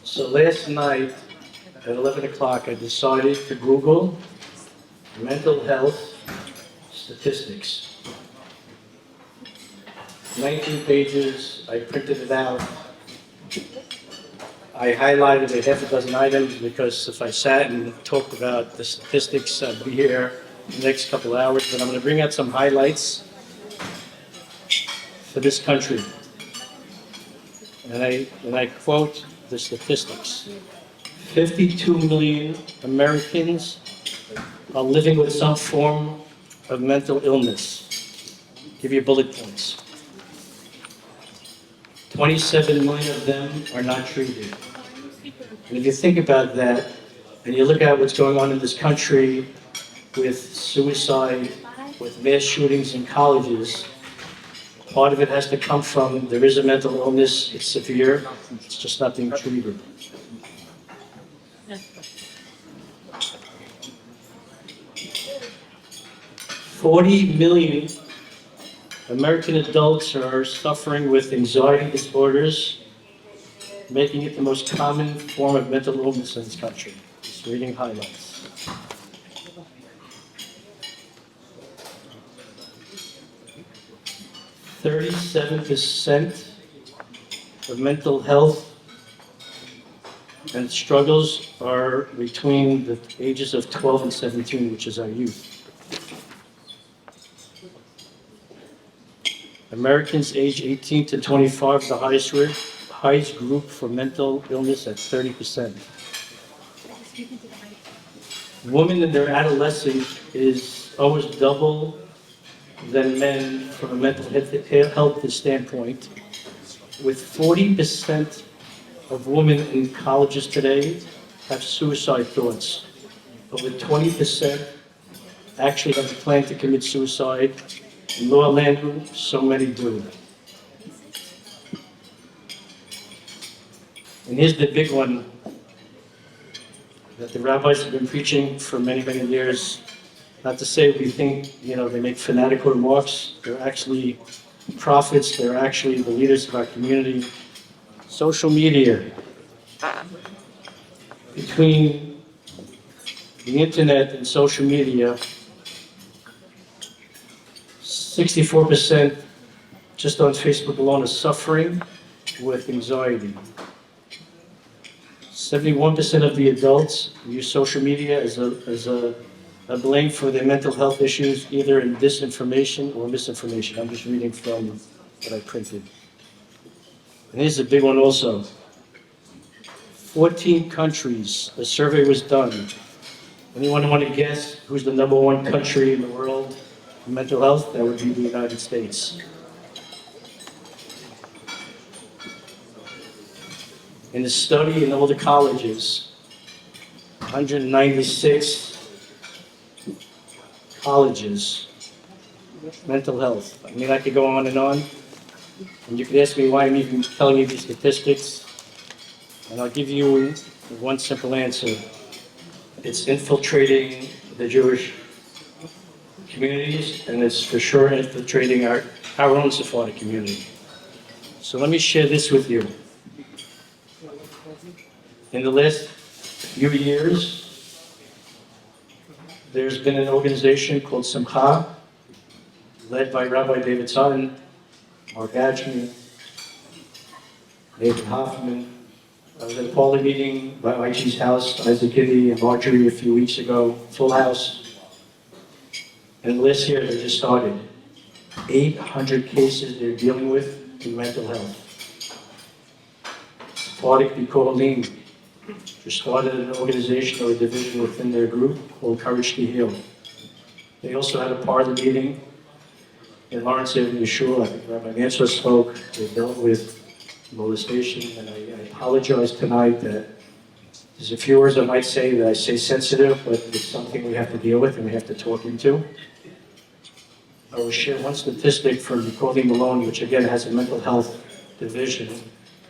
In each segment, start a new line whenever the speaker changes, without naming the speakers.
So last night at 11 o'clock, I decided to Google mental health statistics. 19 pages, I printed it out. I highlighted a half a dozen items because if I sat and talked about the statistics, I'd be here the next couple hours, but I'm going to bring out some highlights for this country. And I quote the statistics. 52 million Americans are living with some form of mental illness. Give you bullet points. 27 million of them are not treated. And if you think about that, and you look at what's going on in this country with suicide, with mass shootings in colleges, part of it has to come from there is a mental illness, it's severe, it's just not being treated. $40 million American adults are suffering with anxiety disorders, making it the most common form of mental illness in this country. Just reading highlights. %37 of mental health and struggles are between the ages of 12 and 17, which is our youth. Americans age 18 to 25, the highest group for mental illness at 30%. Women in their adolescence is almost double than men from a mental health standpoint, with 40% of women in colleges today have suicide thoughts. Over 20% actually have a plan to commit suicide. In Law Land, so many do. And here's the big one that the rabbis have been preaching for many, many years. Not to say we think, they make fanatical remarks. They're actually prophets. They're actually the leaders of our community. Social media. Between the internet and social media, 64% just on Facebook alone are suffering with anxiety. 71% of the adults use social media as a blame for their mental health issues, either in disinformation or misinformation. I'm just reading from what I printed. And here's a big one also. 14 countries, a survey was done. Anyone want to guess who's the number one country in the world for mental health? That would be the United States. In a study in all the colleges, 196 colleges, mental health. I mean, I could go on, and you could ask me why I'm even telling you these statistics, and I'll give you one simple answer. It's infiltrating the Jewish communities, and it's for sure infiltrating our own Sephardic community. So let me share this with you. In the last few years, there's been an organization called Simcha, led by Rabbi David Sutton, Mark Adjman, David Hoffman. I was at a parlor meeting by IG's house, Isaac Kitty and Marjorie a few weeks ago, full house. And last year they just started. 800 cases they're dealing with in mental health. Sephardic Bikolim just started an organization or a division within their group called Courage to Heal. They also had a parlor meeting in Lawrence Avenue Shul. I think Rabbi Mansur spoke. They dealt with molestation, and I apologize tonight that there's a few words I might say that I say sensitive, but it's something we have to deal with and we have to talk into. I will share one statistic from Bikolim Malone, which again has a mental health division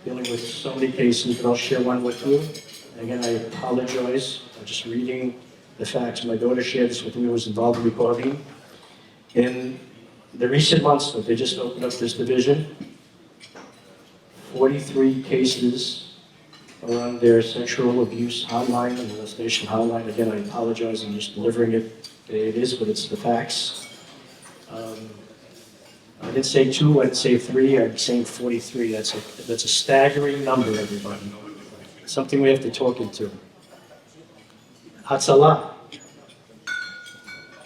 dealing with so many cases, but I'll share one with you. Again, I apologize. I'm just reading the facts. My daughter shared this with me, who was involved in Bikolim. In the recent months that they just opened up this division, 43 cases are on their sexual abuse hotline and molestation hotline. Again, I apologize, I'm just delivering it the way it is, but it's the facts. I didn't say 2, I didn't say 3, I'm saying 43. That's a staggering number, everybody. Something we have to talk into. Hatzalah.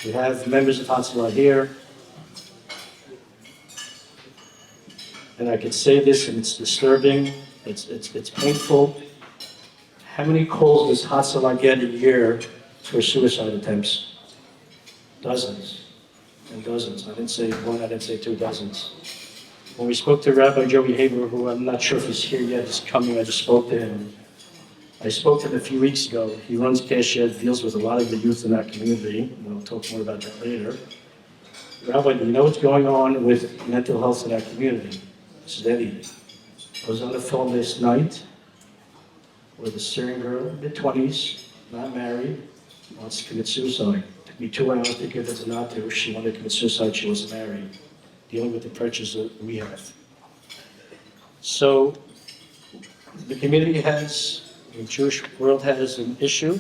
We have members of Hatzalah here. And I can say this, and it's disturbing, it's painful. How many calls does Hatzalah get a year for suicide attempts? Dozens and dozens. I didn't say 1, I didn't say 2, dozens. When we spoke to Rabbi Joey Haber, who I'm not sure if he's here yet, he's coming, I just spoke to him. I spoke to him a few weeks ago. He runs Keshed, deals with a lot of the youth in our community, and I'll talk more about that later. Rabbi, do you know what's going on with mental health in our community? This is Eddie. I was on the phone this night with a Syrian girl, mid-20s, not married, wants to commit suicide. It took me 2 hours to give her to not to. She wanted to commit suicide, she wasn't married. Dealing with the pressures that we have. So, the community has, the Jewish world has an issue,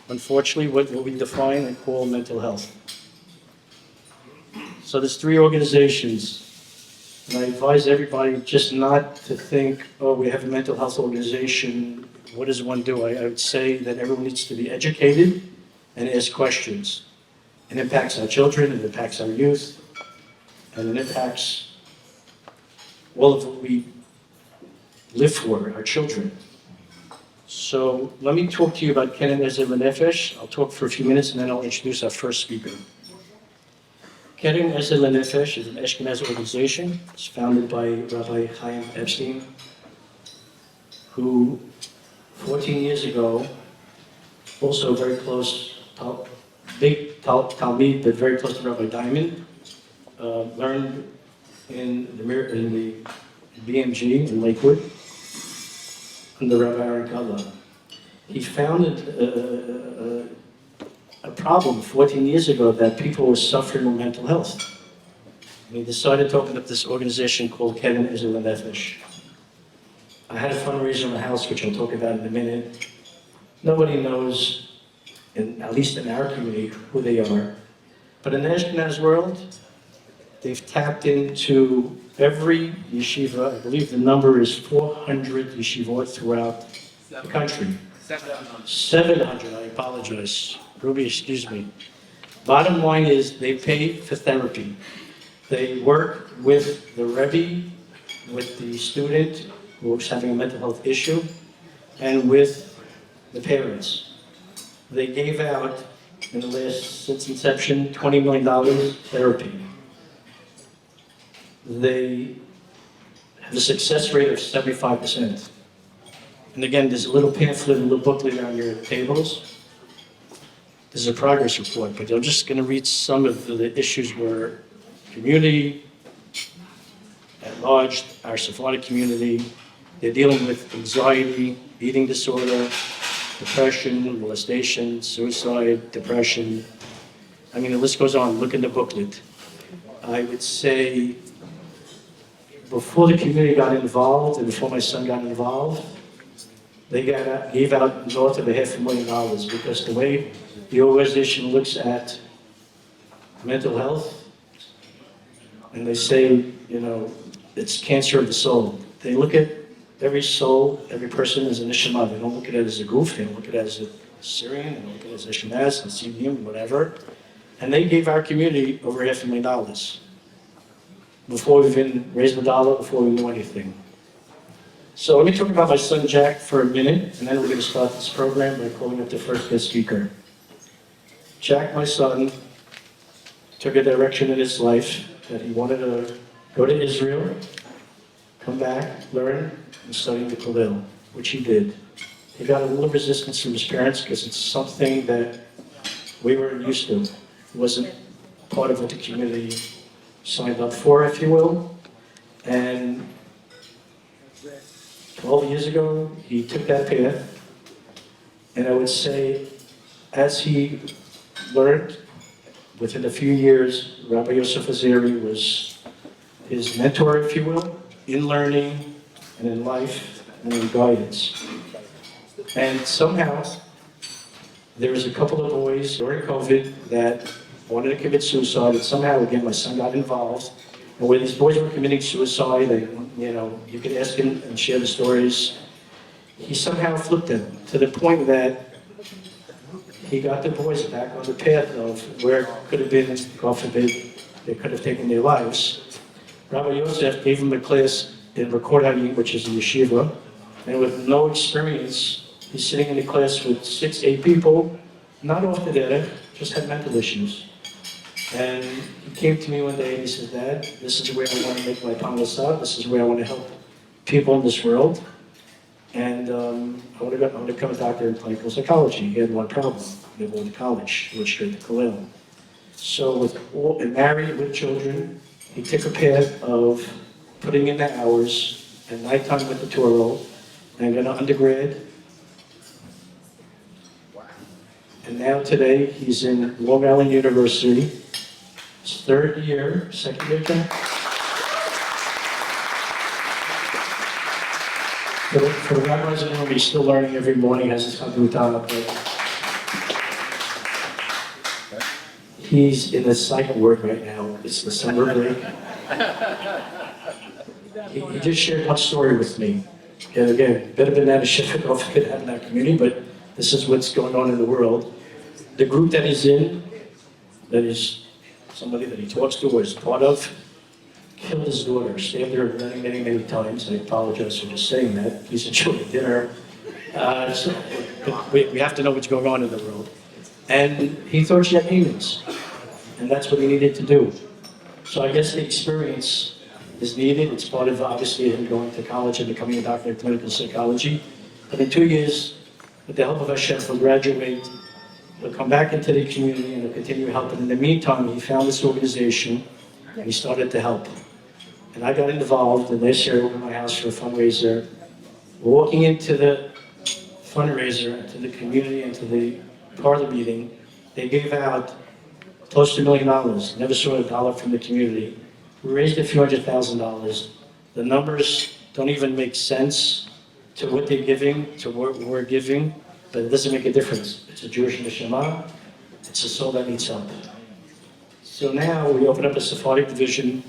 unfortunately, what we define and call mental health. So there's 3 organizations, and I advise everybody just not to think, oh, we have a mental health organization, what does one do? I would say that everyone needs to be educated and ask questions. It impacts our children, it impacts our youth, and it impacts all of what we live for, our children. So let me talk to you about Ezer Lenefesh. I'll talk for a few minutes and then I'll introduce our first speaker. Ezer Lenefesh is an Ashkenazi organization. It's founded by Rabbi Chaim Epstein, who 14 years ago, also very close, big Talmid, but very close to Rabbi Diamond, learned in the BMG in Lakewood under Rabbi Aaron Kalla. He founded a problem 14 years ago that people were suffering with mental health. And he decided to open up this organization called Ezer Lenefesh. I had a fundraiser in the house, which I'll talk about in a minute. Nobody knows, at least in our community, who they are. But in the Ashkenaz world, they've tapped into every yeshiva. I believe the number is 400 yeshivot throughout the country. 700, I apologize. Ruby, excuse me. Bottom line is they pay for therapy. They work with the Rebbe, with the student who's having a mental health issue, and with the parents. They gave out, in the last, since inception, $20 million therapy. They have a success rate of 75%. And again, there's a little pamphlet, a little booklet on your tables. This is a progress report, but I'm just going to read some of the issues where community at large, our Sephardic community, they're dealing with anxiety, eating disorder, depression, molestation, suicide, depression. I mean, the list goes on. Look in the booklet. I would say before the community got involved and before my son got involved, they gave out north of $500,000 because the way the organization looks at mental health, and they say, you know, it's cancer of the soul. They look at every soul, every person as a neshama. They don't look at it as a goof, they don't look at it as a Syrian, they don't look at it as a Ashkenaz, a Sidium, whatever. And they gave our community over $500,000 before we even raised the dollar, before we knew anything. So let me talk about my son Jack for a minute, and then we're going to start this program by calling up the first guest speaker. Jack, my son, took a direction in his life that he wanted to go to Israel, come back, learn, and study the Kollel, which he did. He got a little resistance from his parents because it's something that we weren't used to. It wasn't part of what the community signed up for, if you will. And 12 years ago, he took that path. And I would say, as he learned, within a few years, Rabbi Yosef Azeri was his mentor, if you will, in learning and in life and in guidance. And somehow, there was a couple of boys during COVID that wanted to commit suicide, and somehow, again, my son got involved. And when these boys were committing suicide, you could ask him and share the stories. He somehow flipped them to the point that he got the boys back on the path of where it could have been, God forbid, they could have taken their lives. Rabbi Yosef gave him a class in Record Hayim, which is in yeshiva, and with no experience, he's sitting in the class with 6, 8 people, not off the derech, just had mental issues. And he came to me one day and he said, Dad, this is where I want to make my parnasah, this is where I want to help people in this world. And I want to become a doctor in clinical psychology. He had one problem. He never went to college. He went straight to Kollel. So and married with children, he took a path of putting in the hours at nighttime with the Torah and got an undergrad. And now today he's in Long Island University. His second year. For the rabbis in the room, he's still learning every morning, has his Chabutah, but he's in the cycle work right now. It's the summer break. He just shared one story with me. And again, better than that, a shifted off could have in that community, but this is what's going on in the world. The group that he's in, that is somebody that he talks to or is part of, killed his daughter, stabbed her many, many, many times. I apologize for just saying that. Please enjoy dinner. But we have to know what's going on in the world. And he thought she had demons. And that's what he needed to do. So I guess the experience is needed. It's part of, obviously, him going to college and becoming a doctor of clinical psychology. But in 2 years, with the help of Hashem, he'll graduate. He'll come back into the community and he'll continue helping. In the meantime, he found this organization and he started to help. And I got involved, and last year I opened my house for a fundraiser. Walking into the fundraiser, into the community, into the parlor meeting, they gave out close to $1 million. Never saw a dollar from the community. We raised a few $100,000. The numbers don't even make sense to what they're giving, to what we're giving, but it doesn't make a difference. It's a Jewish neshama. It's a soul that needs help. So now we open up a Sephardic division.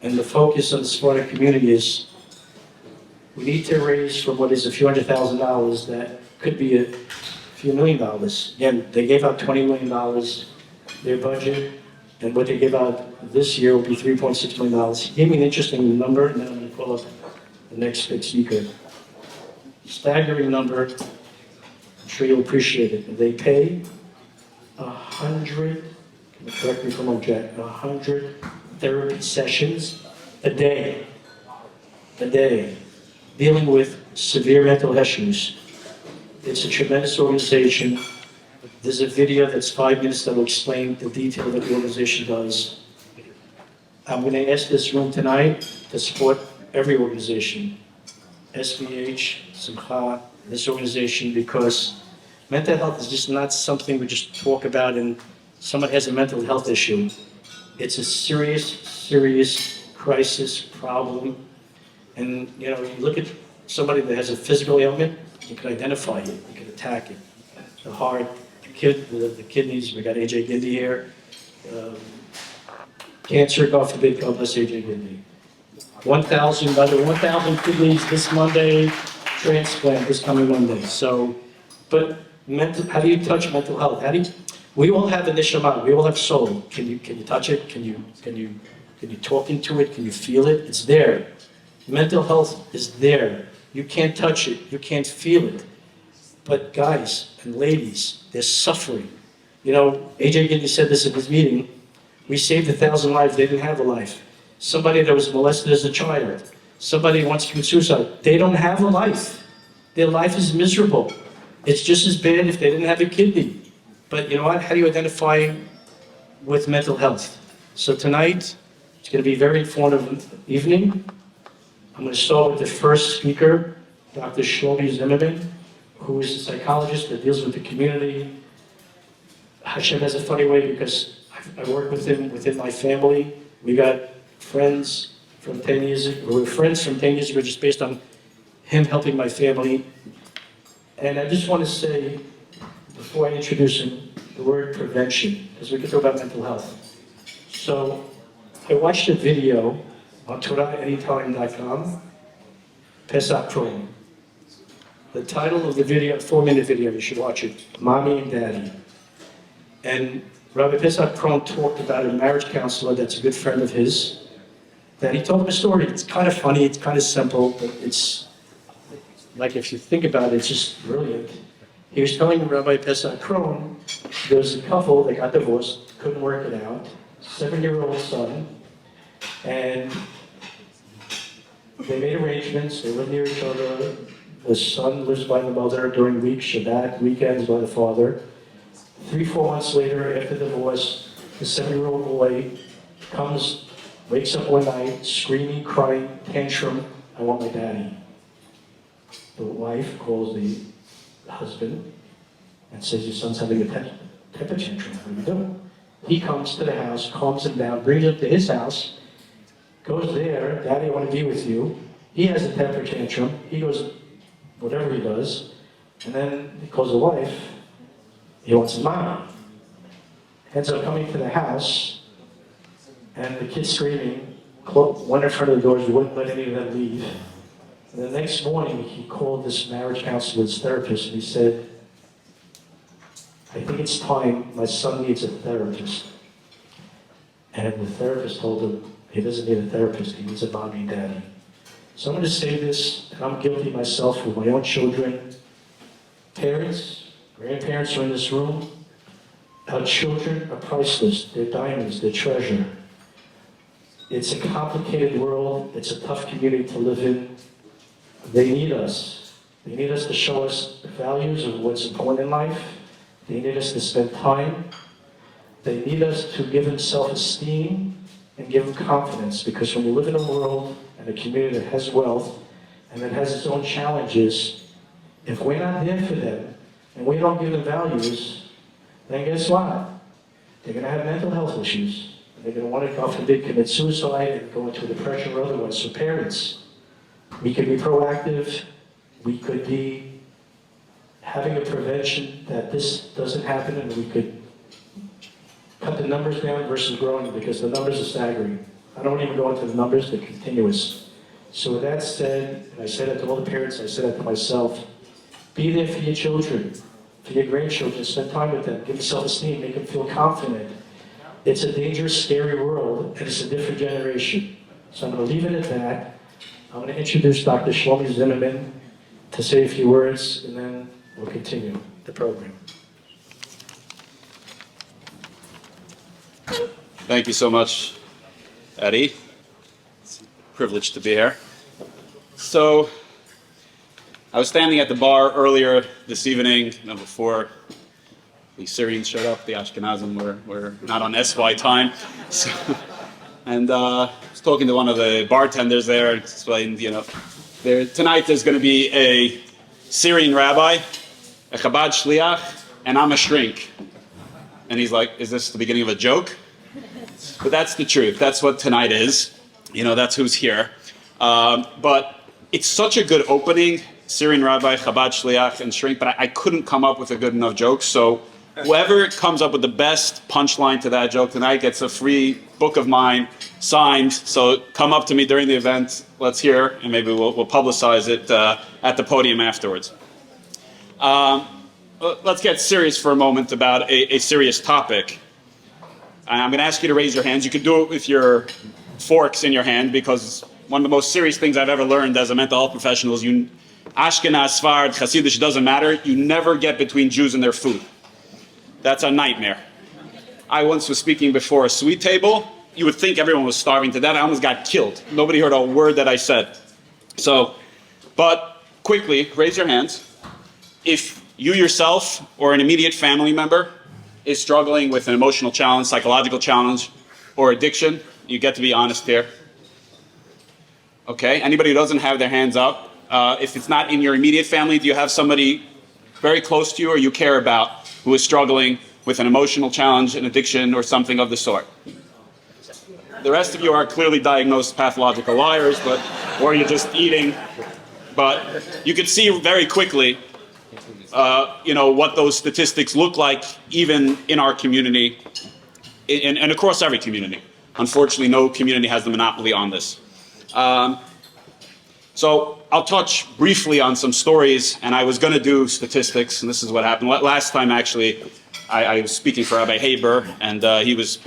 And the focus of the Sephardic community is we need to raise from what is a few $100,000 that could be a few $1 million. Again, they gave out $20 million, their budget, and what they gave out this year will be $3.6 million. He gave me an interesting number, and then I'm going to call up the next big speaker. Staggering number, I'm sure you'll appreciate it. They pay 100, correct me if I'm wrong, Jack, 100 therapy sessions a day, dealing with severe mental issues. It's a tremendous organization. There's a video that's 5 minutes that will explain the detail of what the organization does. I'm going to ask this room tonight to support every organization, SBH, Simcha, this organization, because mental health is just not something we just talk about and someone has a mental health issue. It's a serious crisis, problem. And you look at somebody that has a physical ailment, you can identify it, you can attack it. The heart, the kidneys, we got AJ Gindi here. Cancer, God forbid, God bless AJ Gindi. 1,000 kidneys this Monday, transplant this coming Monday. So, but how do you touch mental health? We all have a neshama, we all have soul. Can you touch it? Can you talk into it? Can you feel it? It's there. Mental health is there. You can't touch it, you can't feel it. But guys and ladies, they're suffering. AJ Gindi said this at his meeting, we saved 1,000 lives, they didn't have a life. Somebody that was molested as a child, somebody who wants to commit suicide, they don't have a life. Their life is miserable. It's just as bad if they didn't have a kidney. But you know what? How do you identify with mental health? So tonight, it's going to be a very informative evening. I'm going to start with the first speaker, Dr. Shlomi Zimmerman, who is a psychologist that deals with the community. Hashem has a funny way because I work with him within my family. We got friends from 10 years ago. We were friends from 10 years ago just based on him helping my family. And I just want to say, before I introduce him, the word prevention, because we could talk about mental health. So I watched a video on TorahAnytime.com, Pesach Prom. The title of the video, 4-minute video, you should watch it, Mommy and Daddy. And Rabbi Pesach Prom talked about a marriage counselor that's a good friend of his, that he told him a story. It's kind of funny, it's kind of simple, but it's, like if you think about it, it's just brilliant. He was telling Rabbi Pesach Prom, there was a couple that got divorced, couldn't work it out, 7-year-old son, and they made arrangements, they lived near each other. The son lives by the mother during week, Shabbat, weekends by the father. 3-4 months later, after divorce, the 7-year-old boy comes, wakes up one night, screaming, crying, tantrum, I want my daddy. The wife calls the husband and says, your son's having a temper tantrum, what are you doing? He comes to the house, calms him down, brings him to his house, goes there, Daddy, I want to be with you. He has a temper tantrum. He goes, whatever he does, and then he calls the wife. He wants his mom. Ends up coming to the house, and the kid's screaming, one in front of the doors, wouldn't let any of them leave. And the next morning, he called this marriage counselor's therapist, and he said, I think it's time, my son needs a therapist. And the therapist told him, he doesn't need a therapist, he needs a mommy and daddy. So I'm going to say this, and I'm guilty myself with my own children. Parents, grandparents are in this room. Our children are priceless. They're diamonds, they're treasure. It's a complicated world. It's a tough community to live in. They need us. They need us to show us the values of what's important in life. They need us to spend time. They need us to give them self-esteem and give them confidence, because when you live in a world and a community that has wealth and that has its own challenges, if we're not there for them and we don't give them values, then guess what? They're going to have mental health issues. They're going to want to, God forbid, commit suicide and go into a depression or otherwise. So parents, we could be proactive. We could be having a prevention that this doesn't happen, and we could cut the numbers down versus growing, because the numbers are staggering. I don't even go into the numbers, they're continuous. So with that said, and I say that to all the parents, I say that to myself, be there for your children, for your grandchildren, spend time with them, give them self-esteem, make them feel confident. It's a dangerous, scary world, and it's a different generation. So I'm going to leave it at that. I'm going to introduce Dr. Shlomi Zimmerman to say a few words, and then we'll continue the program.
Thank you so much, Eddie. It's a privilege to be here. So, I was standing at the bar earlier this evening, before the Syrians showed up. The Ashkenazim were not on SY time. So, and I was talking to one of the bartenders there and explained, tonight there's going to be a Syrian rabbi, a Chabad shliach, and I'm a shrink. And he's like, is this the beginning of a joke? But that's the truth. That's what tonight is. That's who's here. But it's such a good opening, Syrian rabbi, Chabad shliach, and shrink, but I couldn't come up with a good enough joke. So whoever comes up with the best punchline to that joke tonight gets a free book of mine signed. So come up to me during the event. Let's hear, and maybe we'll publicize it at the podium afterwards. Let's get serious for a moment about a serious topic. I'm going to ask you to raise your hands. You can do it with your forks in your hand, because one of the most serious things I've ever learned as a mental health professional is Ashkenaz, Sfard, Hasidish, doesn't matter. You never get between Jews and their food. That's a nightmare. I once was speaking before a sweet table. You would think everyone was starving to death. I almost got killed. Nobody heard a word that I said. But quickly, raise your hands. If you yourself or an immediate family member is struggling with an emotional challenge, psychological challenge, or addiction, you get to be honest here. Okay, anybody who doesn't have their hands up, if it's not in your immediate family, do you have somebody very close to you or you care about who is struggling with an emotional challenge, an addiction, or something of the sort? The rest of you are clearly diagnosed pathological liars, or you're just eating. But you could see very quickly what those statistics look like even in our community and across every community. Unfortunately, no community has the monopoly on this. So I'll touch briefly on some stories, and I was going to do statistics, and this is what happened. Last time, actually, I was speaking for Rabbi Haber, and he was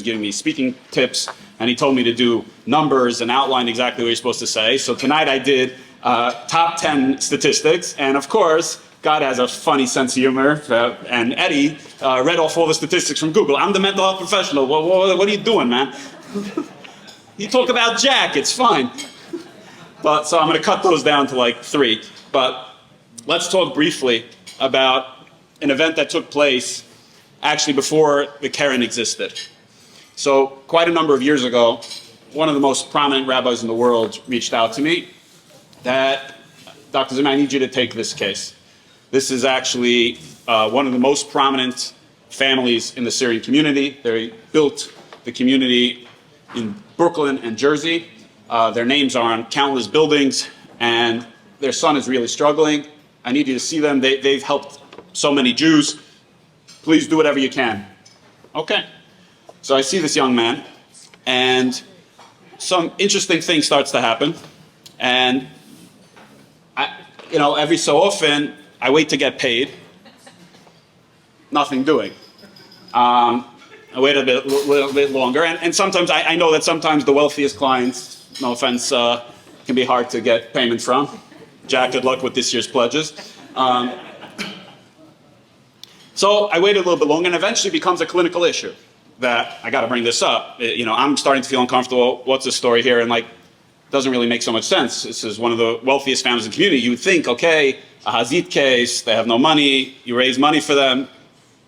giving me speaking tips, and he told me to do numbers and outline exactly what you're supposed to say. So tonight I did top 10 statistics, and of course, God has a funny sense of humor, and Eddie read off all the statistics from Google. I'm the mental health professional. What are you doing, man? You talk about Jack, it's fine. But so I'm going to cut those down to like 3. But let's talk briefly about an event that took place actually before the Keren existed. So quite a number of years ago, one of the most prominent rabbis in the world reached out to me that, Dr. Zimmer, I need you to take this case. This is actually one of the most prominent families in the Syrian community. They built the community in Brooklyn and Jersey. Their names are on countless buildings, and their son is really struggling. I need you to see them. They've helped so many Jews. Please do whatever you can. Okay. So I see this young man, and some interesting thing starts to happen. And, every so often, I wait to get paid. Nothing doing. I wait a little bit longer, and sometimes I know that sometimes the wealthiest clients, no offense, can be hard to get payment from. Jack, good luck with this year's pledges. So I waited a little bit longer, and eventually it becomes a clinical issue that I got to bring this up. I'm starting to feel uncomfortable. What's the story here? And doesn't really make so much sense. This is one of the wealthiest families in the community. You would think, okay, a Hazit case, they have no money, you raise money for them.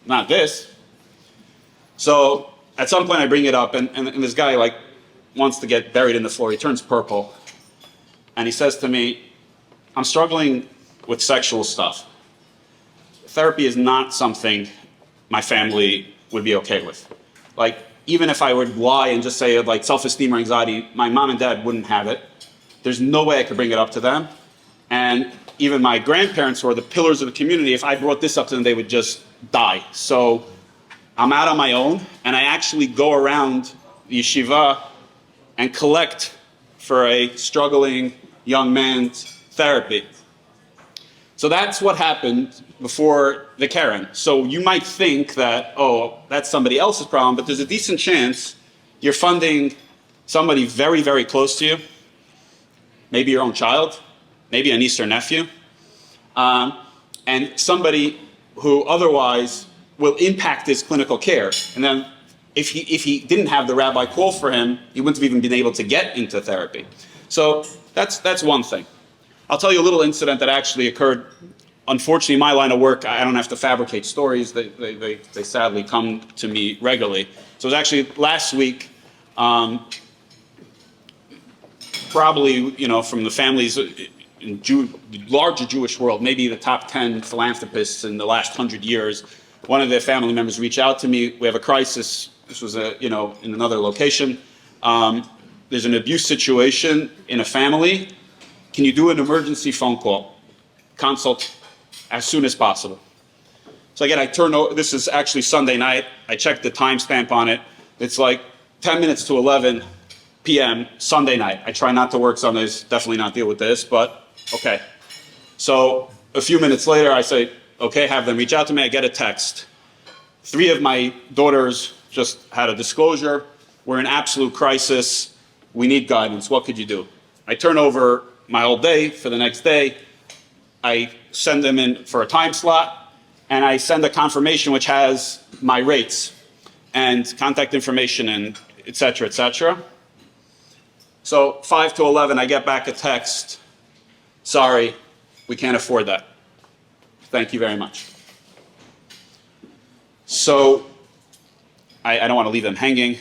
Not this. So at some point I bring it up, and this guy wants to get buried in the floor. He turns purple, and he says to me, I'm struggling with sexual stuff. Therapy is not something my family would be okay with. Even if I would lie and just say self-esteem or anxiety, my mom and dad wouldn't have it. There's no way I could bring it up to them. And even my grandparents, who are the pillars of the community, if I brought this up to them, they would just die. So I'm out on my own, and I actually go around the yeshiva and collect for a struggling young man's therapy. So that's what happened before the Keren. So you might think that, oh, that's somebody else's problem, but there's a decent chance you're funding somebody very, very close to you, maybe your own child, maybe a niece or nephew, and somebody who otherwise will impact his clinical care. And then if he didn't have the rabbi call for him, he wouldn't have even been able to get into therapy. So that's one thing. I'll tell you a little incident that actually occurred. Unfortunately, in my line of work, I don't have to fabricate stories. They sadly come to me regularly. So it was actually last week, probably, from the families in the larger Jewish world, maybe the top 10 philanthropists in the last 100 years, one of their family members reached out to me. We have a crisis. This was in another location. There's an abuse situation in a family. Can you do an emergency phone call, consult as soon as possible? So again, this is actually Sunday night. I checked the timestamp on it. It's 10 minutes to 11 p.m. Sunday night. I try not to work Sundays, definitely not deal with this, but okay. So a few minutes later, I say, okay, have them reach out to me. I get a text. 3 of my daughters just had a disclosure. We're in absolute crisis. We need guidance. What could you do? I turn over my whole day for the next day. I send them in for a time slot, and I send a confirmation which has my rates and contact information and et cetera, et cetera. So 5 to 11, I get back a text. Sorry, we can't afford that. Thank you very much. So I don't want to leave them hanging.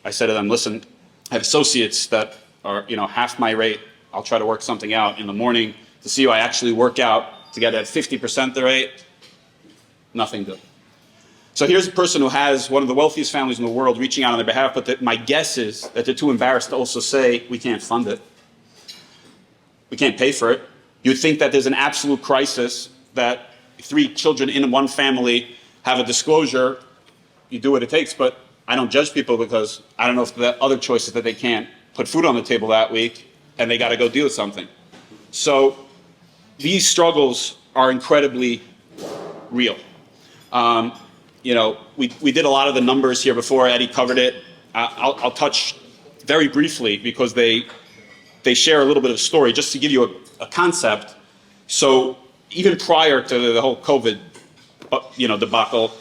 I said to them, listen, I have associates that are half my rate. I'll try to work something out in the morning to see how I actually work out to get at 50% the rate. Nothing good. So here's a person who has one of the wealthiest families in the world reaching out on their behalf, but my guess is that they're too embarrassed to also say, we can't fund it. We can't pay for it. You'd think that there's an absolute crisis that three children in one family have a disclosure, you do what it takes, but I don't judge people because I don't know if the other choices that they can't put food on the table that week and they got to go deal with something. So these struggles are incredibly real. We did a lot of the numbers here before. Eddie covered it. I'll touch very briefly because they share a little bit of story just to give you a concept. So even prior to the whole COVID, debacle,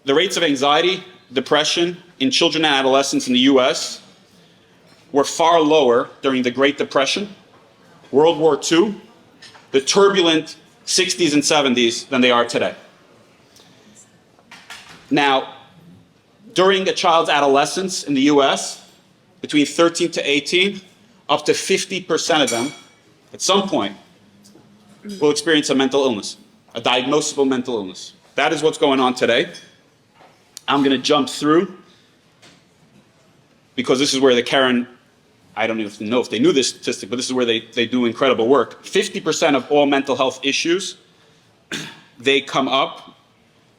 the rates of anxiety, depression in children and adolescents in the U.S. were far lower during the Great Depression, World War II, the turbulent 60s and 70s than they are today. Now, during a child's adolescence in the US, between 13 to 18, up to 50% of them, at some point, will experience a mental illness, a diagnosable mental illness. That is what's going on today. I'm going to jump through, because this is where the Karen, I don't even know if they knew this statistic, but this is where they do incredible work. 50% of all mental health issues, they come up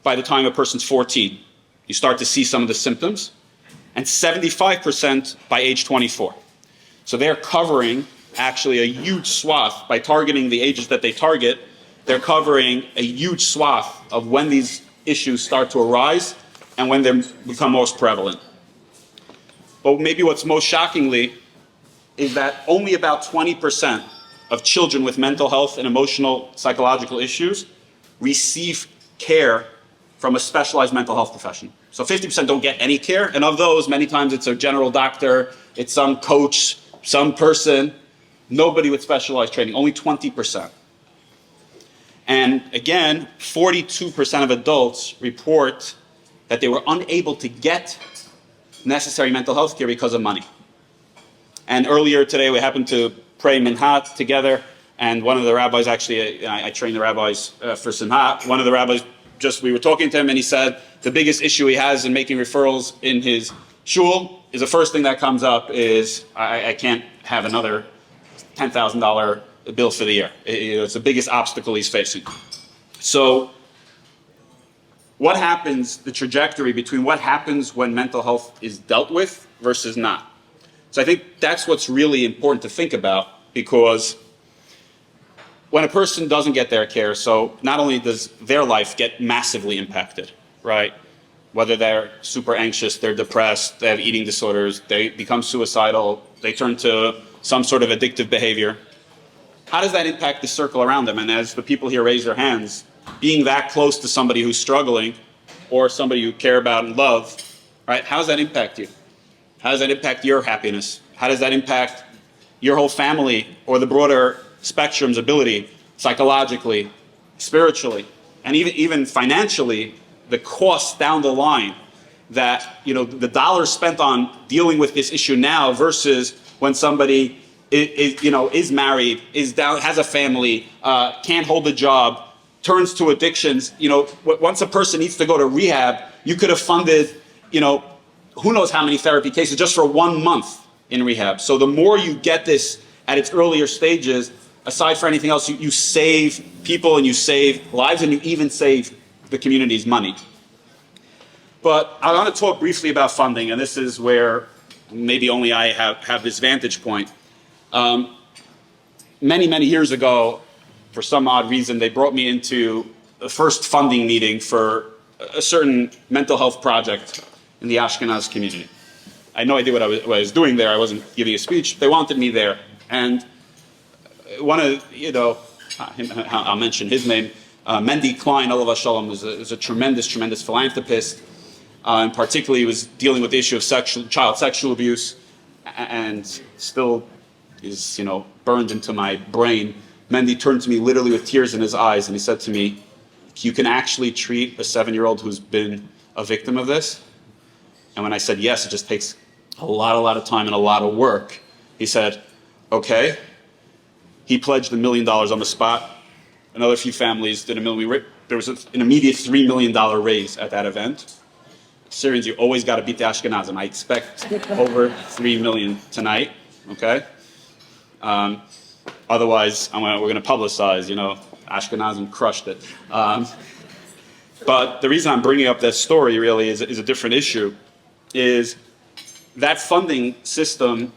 by the time a person's 14. You start to see some of the symptoms. And 75% by age 24. So they're covering actually a huge swath. By targeting the ages that they target, they're covering a huge swath of when these issues start to arise and when they become most prevalent. But maybe what's most shockingly is that only about 20% of children with mental health and emotional psychological issues receive care from a specialized mental health professional. So 50% don't get any care, and of those, many times it's a general doctor, it's some coach, some person, nobody with specialized training, only 20%. And again, 42% of adults report that they were unable to get necessary mental health care because of money. And earlier today, we happened to pray Minha together, and one of the rabbis, actually, I train the rabbis for Simha, one of the rabbis, we were talking to him, and he said the biggest issue he has in making referrals in his shul is the first thing that comes up is, I can't have another $10,000 bill for the year. It's the biggest obstacle he's facing. So what happens, the trajectory between what happens when mental health is dealt with versus not? So I think that's what's really important to think about, because when a person doesn't get their care, so not only does their life get massively impacted, right? Whether they're super anxious, they're depressed, they have eating disorders, they become suicidal, they turn to some sort of addictive behavior. How does that impact the circle around them? And as the people here raise their hands, being that close to somebody who's struggling or somebody you care about and love, right? How does that impact you? How does that impact your happiness? How does that impact your whole family or the broader spectrum's ability, psychologically, spiritually, and even financially, the costs down the line that, the dollars spent on dealing with this issue now versus when somebody is married, has a family, can't hold a job, turns to addictions. Once a person needs to go to rehab, you could have funded, who knows how many therapy cases just for 1 month in rehab. So the more you get this at its earlier stages, aside from anything else, you save people and you save lives and you even save the community's money. But I want to talk briefly about funding, and this is where maybe only I have this vantage point. Many, many years ago, for some odd reason, they brought me into the first funding meeting for a certain mental health project in the Ashkenaz community. I had no idea what I was doing there. I wasn't giving a speech. They wanted me there. And one of, I'll mention his name, Mendy Klein, Olav Shalom, is a tremendous, tremendous philanthropist. And particularly, he was dealing with the issue of child sexual abuse, and still is, burned into my brain. Mendy turned to me literally with tears in his eyes, and he said to me, "You can actually treat a 7-year-old who's been a victim of this?" And when I said yes, it just takes a lot of time and a lot of work. He said, "Okay." He pledged $1 million on the spot. Another few families did $1 million. There was an immediate $3 million raise at that event. Syrians, you always got to beat the Ashkenazim. I expect over $3 million tonight. Okay. Otherwise, we're going to publicize. Ashkenazim crushed it. But the reason I'm bringing up that story really is a different issue, is that funding system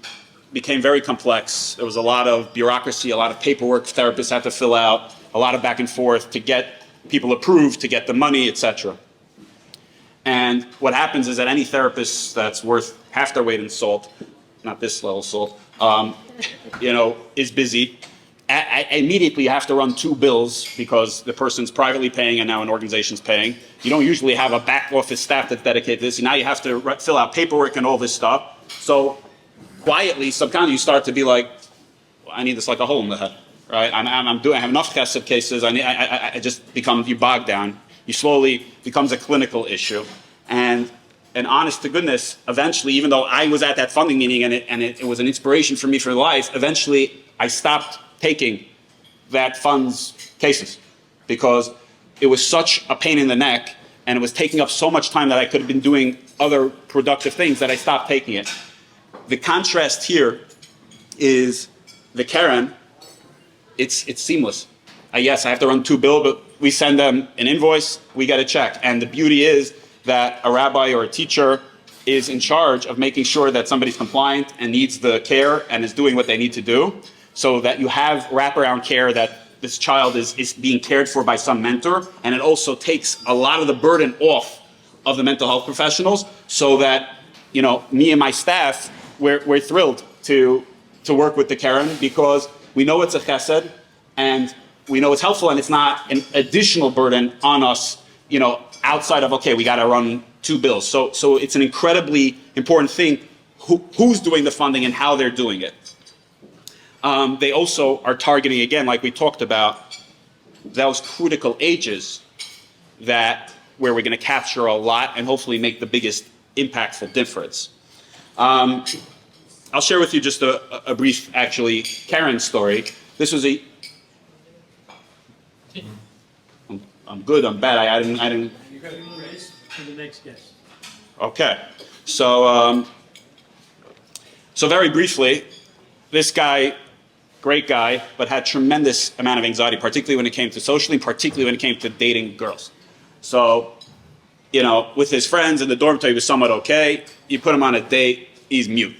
became very complex. There was a lot of bureaucracy, a lot of paperwork therapists had to fill out, a lot of back and forth to get people approved, to get the money, etc. And what happens is that any therapist that's worth half their weight in salt, not this level salt, is busy. Immediately you have to run two bills because the person's privately paying and now an organization's paying. You don't usually have a back office staff that's dedicated to this. Now you have to fill out paperwork and all this stuff. So quietly, subconsciously, you start to be like, well, I need this like a hole in the head, right? I have enough chesed cases. I just become, you bog down. You slowly becomes a clinical issue. And honest to goodness, eventually, even though I was at that funding meeting and it was an inspiration for me for life, eventually I stopped taking that fund's cases because it was such a pain in the neck and it was taking up so much time that I could have been doing other productive things that I stopped taking it. The contrast here is the Karen, it's seamless. Yes, I have to run two bills, but we send them an invoice, we get a check. And the beauty is that a rabbi or a teacher is in charge of making sure that somebody's compliant and needs the care and is doing what they need to do, so that you have wraparound care that this child is being cared for by some mentor, and it also takes a lot of the burden off of the mental health professionals, so that me and my staff, we're thrilled to work with the Karen because we know it's a chesed and we know it's helpful and it's not an additional burden on us, outside of, okay, we got to run two bills. So it's an incredibly important thing who's doing the funding and how they're doing it. They also are targeting, again, like we talked about, those critical ages where we're going to capture a lot and hopefully make the biggest impactful difference. I'll share with you just a brief, actually, Karen story. This was I'm good, I'm bad, I didn't.
You're going to be raised to the next guest.
Okay, so very briefly, this guy, great guy, but had tremendous amount of anxiety, particularly when it came to socially, particularly when it came to dating girls. So, with his friends in the dormitory, he was somewhat okay. You put him on a date, he's mute.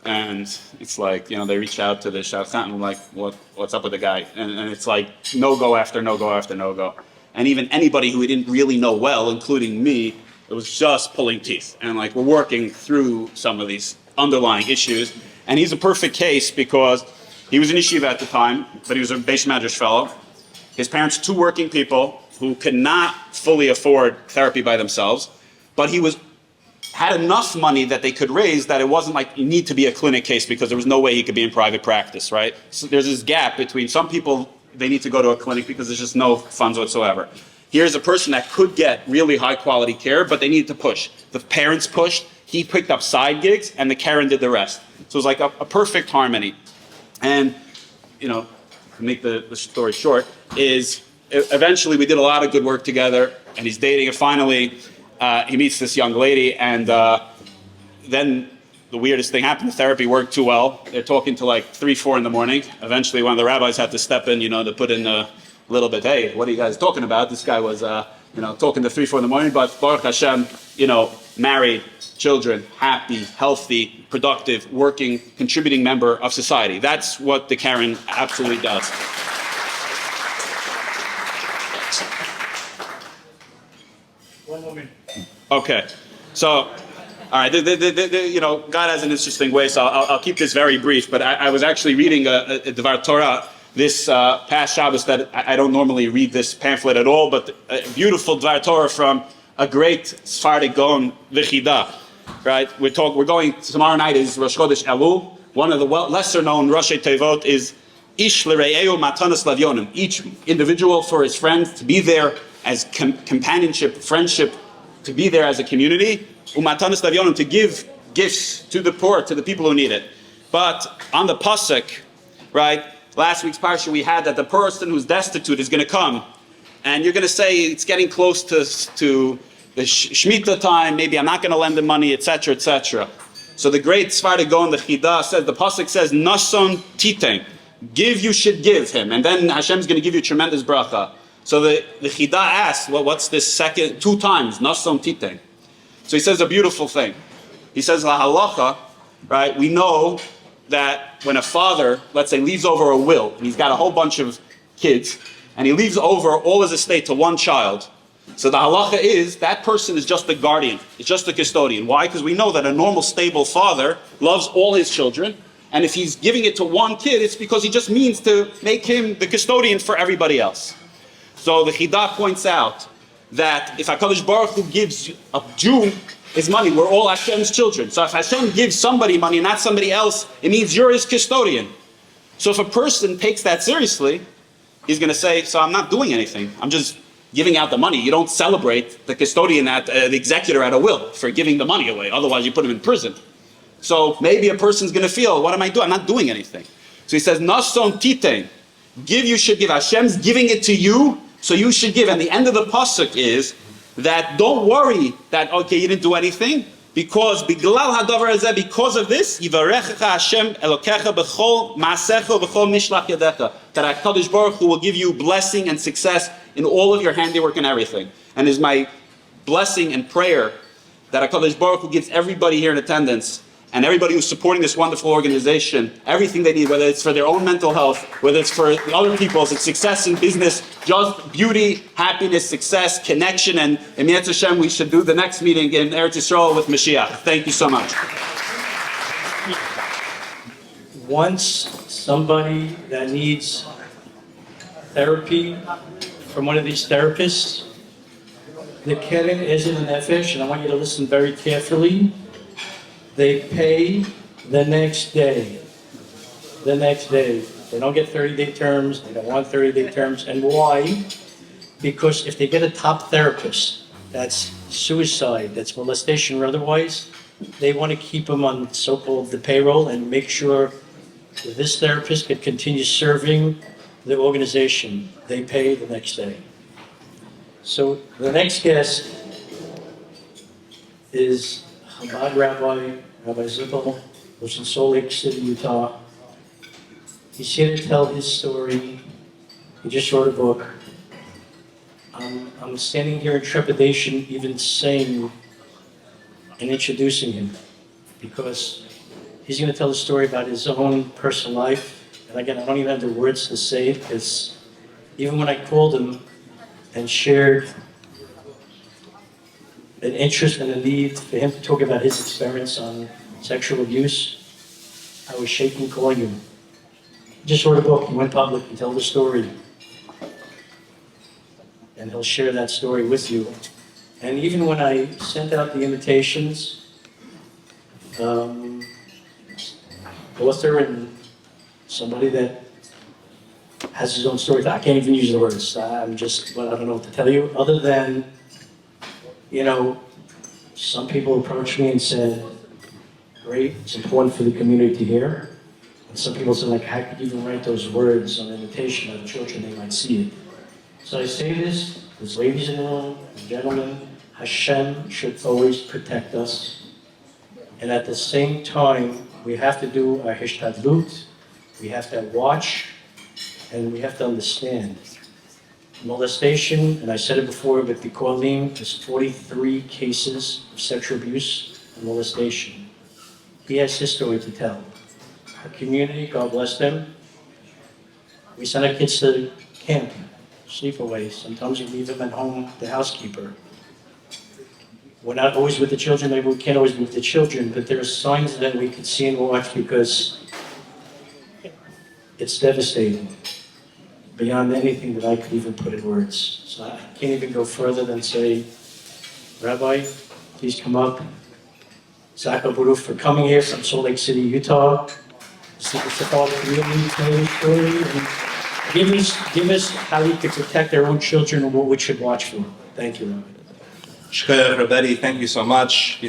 And it's like, they reach out to the shadchan, and I'm like, what's up with the guy? And it's like, no go after no go after no go. And even anybody who he didn't really know well, including me, it was just pulling teeth. And like, we're working through some of these underlying issues. And he's a perfect case because he was in yeshiva at the time, but he was a Beis Medrash fellow. His parents, two working people who could not fully afford therapy by themselves, but he had enough money that they could raise that it wasn't like you need to be a clinic case because there was no way he could be in private practice, right? So there's this gap between some people, they need to go to a clinic because there's just no funds whatsoever. Here's a person that could get really high quality care, but they needed to push. The parents pushed, he picked up side gigs, and the Karen did the rest. So it was like a perfect harmony. And, to make the story short, is eventually we did a lot of good work together, and he's dating, and finally he meets this young lady, and then the weirdest thing happened. The therapy worked too well. They're talking till like 3, 4 in the morning. Eventually one of the rabbis had to step in, to put in a little bit, hey, what are you guys talking about? This guy was, talking to 3, 4 in the morning, but Baruch Hashem, married, children, happy, healthy, productive, working, contributing member of society. That's what the Karen absolutely does.
One moment.
Okay, so, all right, God has an interesting way, so I'll keep this very brief, but I was actually reading a Dvar Torah this past Shabbos that I don't normally read this pamphlet at all, but a beautiful Dvar Torah from a great Sephardic Gaon, V'chida, right? We're going, tomorrow night is Rosh Chodesh Elul. One of the lesser known Roshei Tevot is Ish L'Re'eu Matanas Lavyonim. Each individual for his friends to be there as companionship, friendship, to be there as a community. Umatanas Lavyonim, to give gifts to the poor, to the people who need it. But on the pasuk, right? Last week's parsha we had that the person who's destitute is going to come, and you're going to say it's getting close to the Shemitah time. Maybe I'm not going to lend him money, etc., etc. So the great Sephardic Gaon, the Chida, says the pasuk says Nason Titen. give, you should give him, and then Hashem's going to give you tremendous bracha. So the Chida asks, well, what's this second, 2 times, nasom titeng? So he says a beautiful thing. He says, la halacha, right, we know that when a father, let's say, leaves over a will, and he's got a whole bunch of kids, and he leaves over all his estate to one child, so the halacha is that person is just the guardian, it's just the custodian. Why? Because we know that a normal, stable father loves all his children, and if he's giving it to one kid, it's because he just means to make him the custodian for everybody else. So the Chida points out that if HaKadosh Baruch Hu gives a Jew his money, we're all Hashem's children. So if Hashem gives somebody money and not somebody else, it means you're his custodian. So if a person takes that seriously, he's going to say, so I'm not doing anything. I'm just giving out the money. You don't celebrate the custodian, the executor at a will for giving the money away. Otherwise, you put him in prison. So maybe a person's going to feel, what am I doing? I'm not doing anything. So he says, nason titein. Give, you should give. Hashem's giving it to you, so you should give. And the end of the pasuk is that don't worry that, okay, you didn't do anything, because biglal hadavar hazeh, because of this, yivarechecha Hashem elokecha b'chol maasecha b'chol mishlach yadecha, that HaKadosh Baruch Hu will give you blessing and success in all of your handiwork and everything. And is my blessing and prayer that HaKadosh Baruch Hu gives everybody here in attendance and everybody who's supporting this wonderful organization everything they need, whether it's for their own mental health, whether it's for the other people's, it's success in business, just beauty, happiness, success, connection, and in Yetz Hashem we should do the next meeting in Eretz Yisrael with Mashiach. Thank you so much.
Once somebody that needs therapy from one of these therapists, the Keren Ezer Lenefesh, and I want you to listen very carefully, they pay the next day. The next day. They don't get 30-day terms, they don't want 30-day terms. And why? Because if they get a top therapist, that's suicide, that's molestation or otherwise, they want to keep them on so-called the payroll and make sure that this therapist can continue serving the organization. They pay the next day. So the next guest is Chabad Rabbi Zippel, who's in Salt Lake City, Utah. He's here to tell his story. He just wrote a book. I'm standing here in trepidation even saying and introducing him, because he's going to tell a story about his own personal life. And again, I don't even have the words to say it, because even when I called him and shared an interest and a need for him to talk about his experience on sexual abuse, I was shaking calling him. He just wrote a book, he went public, he told the story. And he'll share that story with you. And even when I sent out the invitations, author and somebody that has his own story, I can't even use the words, I don't know what to tell you, other than, some people approached me and said, great, it's important for the community to hear. And some people said, how could you even write those words on an invitation of children, they might see it. So I say this, as ladies in the room, and gentlemen, Hashem should always protect us. And at the same time, we have to do our hishtadlut, we have to watch, and we have to understand. Molestation, and I said it before, but the Kohalim, there's 43 cases of sexual abuse and molestation. He has his story to tell. Our community, God bless them, we send our kids to camp, sleepaway. Sometimes we leave them at home, the housekeeper. We're not always with the children, maybe we can't always be with the children, but there are signs that we can see and watch, because it's devastating. Beyond anything that I could even put in words. So I can't even go further than say, Rabbi, please come up. Zaka Baruch for coming here from Salt Lake City, Utah. To all the community, tell your story, and give us how we can protect our own children and what we should watch for. Thank you, Rabbi.
Shkoyach Rabbi, thank you so much.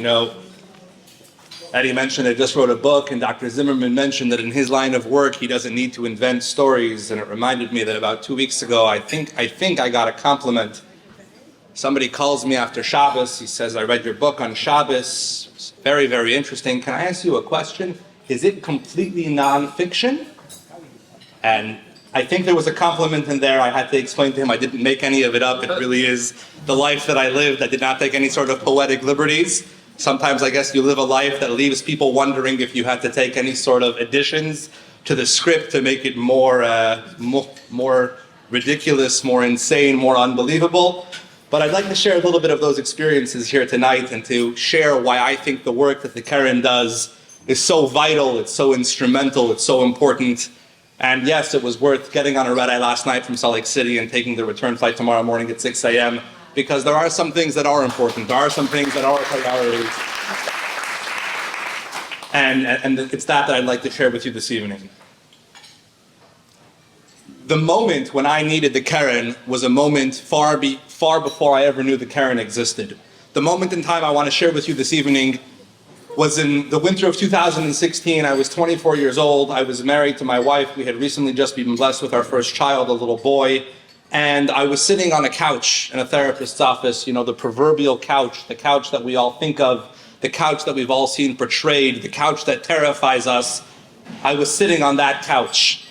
Eddie mentioned I just wrote a book, and Dr. Zimmerman mentioned that in his line of work, he doesn't need to invent stories, and it reminded me that about 2 weeks ago, I think I got a compliment. Somebody calls me after Shabbos, he says, I read your book on Shabbos, it's very, very interesting. Can I ask you a question? Is it completely non-fiction? And I think there was a compliment in there. I had to explain to him I didn't make any of it up. It really is the life that I lived. I did not take any sort of poetic liberties. Sometimes I guess you live a life that leaves people wondering if you had to take any sort of additions to the script to make it more ridiculous, more insane, more unbelievable. But I'd like to share a little bit of those experiences here tonight and to share why I think the work that the Keren does is so vital, it's so instrumental, it's so important. And yes, it was worth getting on a red-eye last night from Salt Lake City and taking the return flight tomorrow morning at 6 a.m. because there are some things that are important. There are some things that are priorities. And it's that I'd like to share with you this evening. The moment when I needed the Keren was a moment far before I ever knew the Keren existed. The moment in time I want to share with you this evening was in the winter of 2016. I was 24 years old. I was married to my wife. We had recently just been blessed with our first child, a little boy. And I was sitting on a couch in a therapist's office, you know, the proverbial couch, the couch that we all think of, the couch that we've all seen portrayed, the couch that terrifies us. I was sitting on that couch.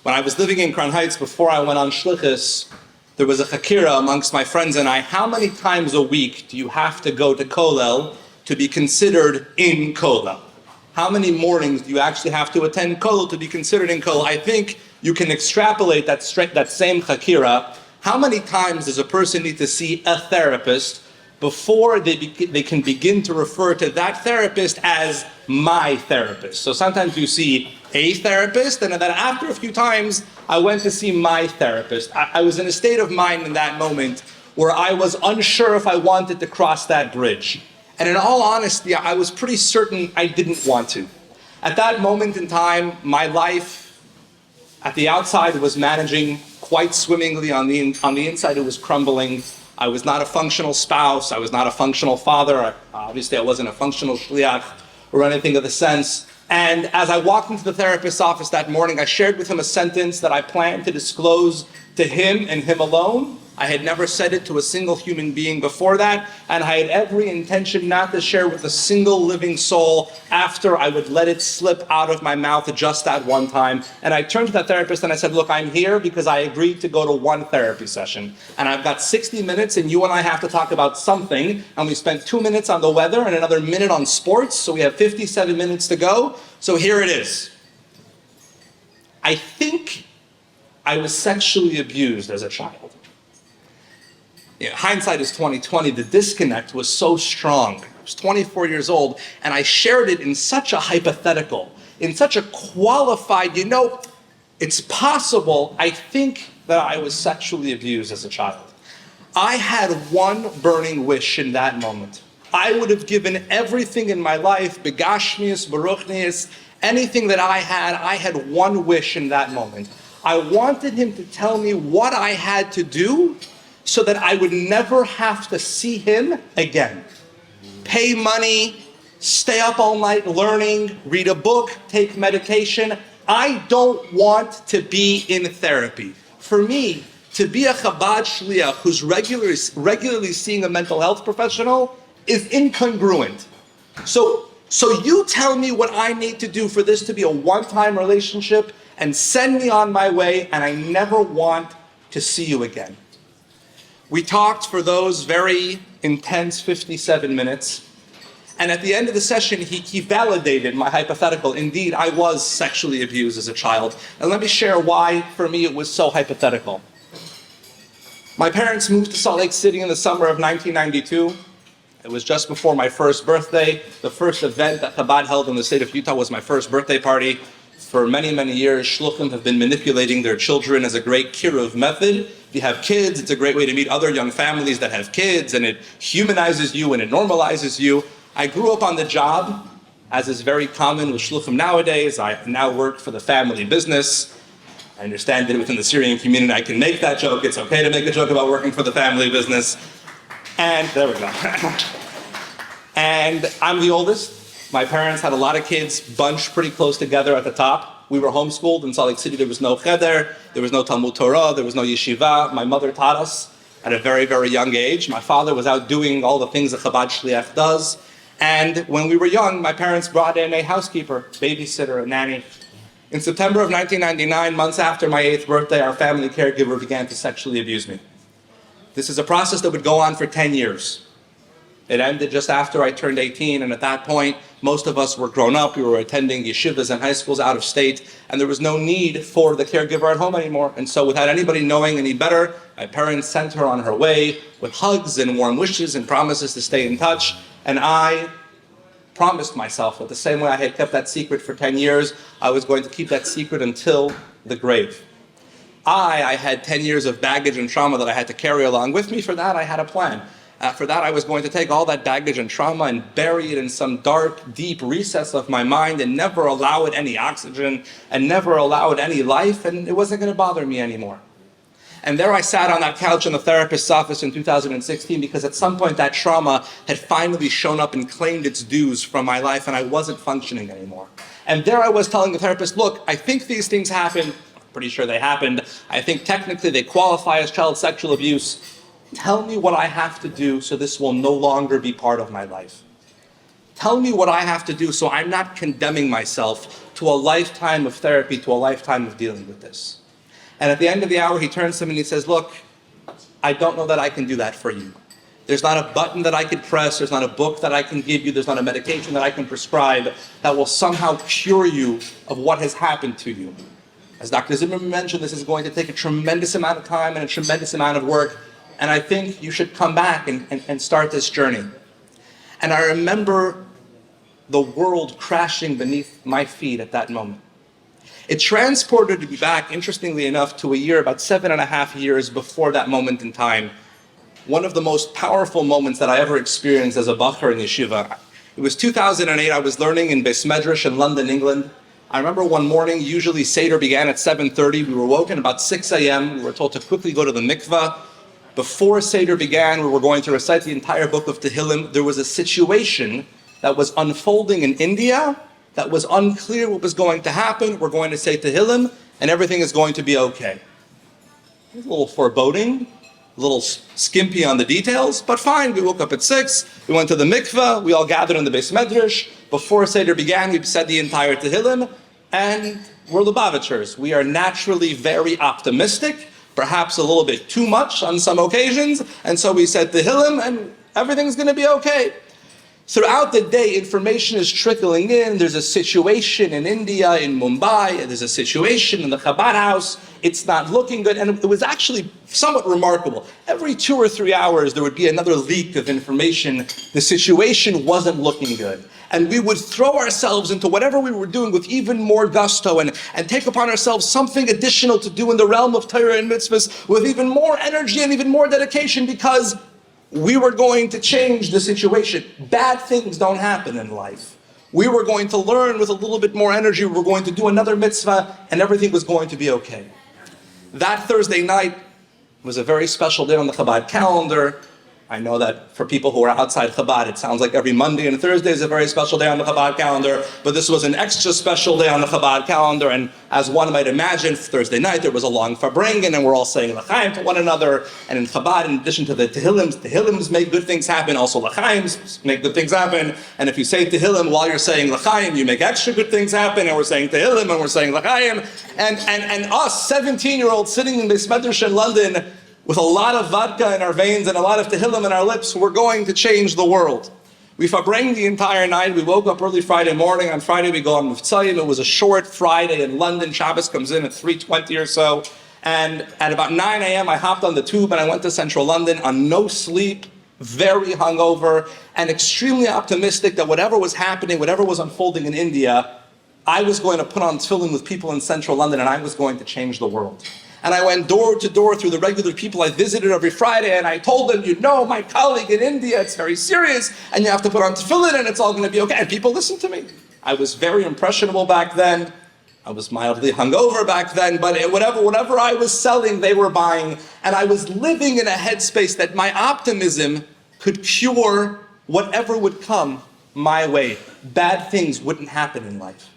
When I was living in Crown Heights, before I went on Shlichus, there was a chakira amongst my friends and I. How many times a week do you have to go to Kollel to be considered in Kollel? How many mornings do you actually have to attend Kollel to be considered in Kollel? I think you can extrapolate that same chakira. How many times does a person need to see a therapist before they can begin to refer to that therapist as my therapist? So sometimes you see a therapist, and then after a few times, I went to see my therapist. I was in a state of mind in that moment where I was unsure if I wanted to cross that bridge. And in all honesty, I was pretty certain I didn't want to. At that moment in time, my life at the outside was managing quite swimmingly. On the inside, it was crumbling. I was not a functional spouse. I was not a functional father. Obviously, I wasn't a functional shliach or anything of the sense. And as I walked into the therapist's office that morning, I shared with him a sentence that I planned to disclose to him and him alone. I had never said it to a single human being before that, and I had every intention not to share with a single living soul after I would let it slip out of my mouth just that one time. And I turned to that therapist and I said, look, I'm here because I agreed to go to one therapy session. And I've got 60 minutes and you and I have to talk about something. And we spent 2 minutes on the weather and another minute on sports. So we have 57 minutes to go. So here it is. I think I was sexually abused as a child. You know, hindsight is 20/20. The disconnect was so strong. I was 24 years old, and I shared it in such a hypothetical, in such a qualified, it's possible, I think, that I was sexually abused as a child. I had one burning wish in that moment. I would have given everything in my life, begashmius, baruchnius, anything that I had one wish in that moment. I wanted him to tell me what I had to do so that I would never have to see him again. Pay money, stay up all night learning, read a book, take medication. I don't want to be in therapy. For me, to be a Chabad Shliach who's regularly seeing a mental health professional is incongruent. So you tell me what I need to do for this to be a one-time relationship and send me on my way, and I never want to see you again. We talked for those very intense 57 minutes. And at the end of the session, he validated my hypothetical. Indeed, I was sexually abused as a child. And let me share why, for me, it was so hypothetical. My parents moved to Salt Lake City in the summer of 1992. It was just before my first birthday. The first event that Chabad held in the state of Utah was my first birthday party. For many, many years, shluchim have been manipulating their children as a great kiruv method. If you have kids, it's a great way to meet other young families that have kids, and it humanizes you and it normalizes you. I grew up on the job, as is very common with shluchim nowadays. I now work for the family business. I understand that within the Syrian community I can make that joke. It's okay to make a joke about working for the family business. And there we go. And I'm the oldest. My parents had a lot of kids bunched pretty close together at the top. We were homeschooled in Salt Lake City. There was no cheder, there was no Talmud Torah, there was no yeshiva. My mother taught us at a very, very young age. My father was out doing all the things a Chabad Shliach does. And when we were young, my parents brought in a housekeeper, babysitter, a nanny. In September of 1999, months after my 8th birthday, our family caregiver began to sexually abuse me. This is a process that would go on for 10 years. It ended just after I turned 18, and at that point, most of us were grown up. We were attending yeshivas and high schools out of state, and there was no need for the caregiver at home anymore. And so without anybody knowing any better, my parents sent her on her way with hugs and warm wishes and promises to stay in touch. And I promised myself that the same way I had kept that secret for 10 years, I was going to keep that secret until the grave. I had 10 years of baggage and trauma that I had to carry along with me. For that, I had a plan. For that, I was going to take all that baggage and trauma and bury it in some dark, deep recess of my mind and never allow it any oxygen and never allow it any life, and it wasn't going to bother me anymore. And there I sat on that couch in the therapist's office in 2016 because at some point that trauma had finally shown up and claimed its dues from my life, and I wasn't functioning anymore. And there I was telling the therapist, look, I think these things happened. Pretty sure they happened. I think technically they qualify as child sexual abuse. Tell me what I have to do so this will no longer be part of my life. Tell me what I have to do so I'm not condemning myself to a lifetime of therapy, to a lifetime of dealing with this. And at the end of the hour, he turns to me and he says, look, I don't know that I can do that for you. There's not a button that I could press, there's not a book that I can give you, there's not a medication that I can prescribe that will somehow cure you of what has happened to you. As Dr. Zimmerman mentioned, this is going to take a tremendous amount of time and a tremendous amount of work, and I think you should come back and start this journey. And I remember the world crashing beneath my feet at that moment. It transported me back, interestingly enough, to a year, about 7.5 years before that moment in time. One of the most powerful moments that I ever experienced as a bacher in yeshiva. It was 2008, I was learning in Beis Medrash in London, England. I remember one morning, usually Seder began at 7:30. We were woken about 6 a.m. We were told to quickly go to the mikveh. Before Seder began, we were going to recite the entire book of Tehillim. There was a situation that was unfolding in India that was unclear what was going to happen. We're going to say Tehillim, and everything is going to be okay. A little foreboding, a little skimpy on the details, but fine. We woke up at 6, we went to the mikveh, we all gathered in the Beis Medrash. Before Seder began, we said the entire Tehillim, and we're Lubavitchers. We are naturally very optimistic, perhaps a little bit too much on some occasions, and so we said Tehillim, and everything's going to be okay. Throughout the day, information is trickling in. There's a situation in India, in Mumbai. There's a situation in the Chabad house. It's not looking good. And it was actually somewhat remarkable. Every 2 or 3 hours, there would be another leak of information. The situation wasn't looking good. And we would throw ourselves into whatever we were doing with even more gusto and take upon ourselves something additional to do in the realm of Torah and mitzvahs with even more energy and even more dedication, because we were going to change the situation. Bad things don't happen in life. We were going to learn with a little bit more energy. We were going to do another mitzvah, and everything was going to be okay. That Thursday night was a very special day on the Chabad calendar. I know that for people who are outside Chabad, it sounds like every Monday and Thursday is a very special day on the Chabad calendar, but this was an extra special day on the Chabad calendar, and as one might imagine, Thursday night there was a long Farbrengen, and we're all saying L'chaim to one another, and in Chabad, in addition to the Tehillims make good things happen, also L'chaims make good things happen, and if you say Tehillim while you're saying L'chaim, you make extra good things happen, and we're saying Tehillim, and we're saying L'chaim, and us, 17-year-olds sitting in Beis Medrash in London, with a lot of vodka in our veins and a lot of Tehillim in our lips, we're going to change the world. We farbrang the entire night. We woke up early Friday morning. On Friday, we go on Mivtzayim. It was a short Friday in London. Shabbos comes in at 3:20 or so. And at about 9 a.m., I hopped on the tube and I went to central London on no sleep, very hungover, and extremely optimistic that whatever was happening, whatever was unfolding in India, I was going to put on tefillin with people in central London and I was going to change the world. And I went door to door through the regular people I visited every Friday, and I told them, you know, my colleague in India, it's very serious, and you have to put on tefillin, and it's all going to be okay. And people listened to me. I was very impressionable back then. I was mildly hungover back then, but whatever I was selling, they were buying. And I was living in a headspace that my optimism could cure whatever would come my way. Bad things wouldn't happen in life.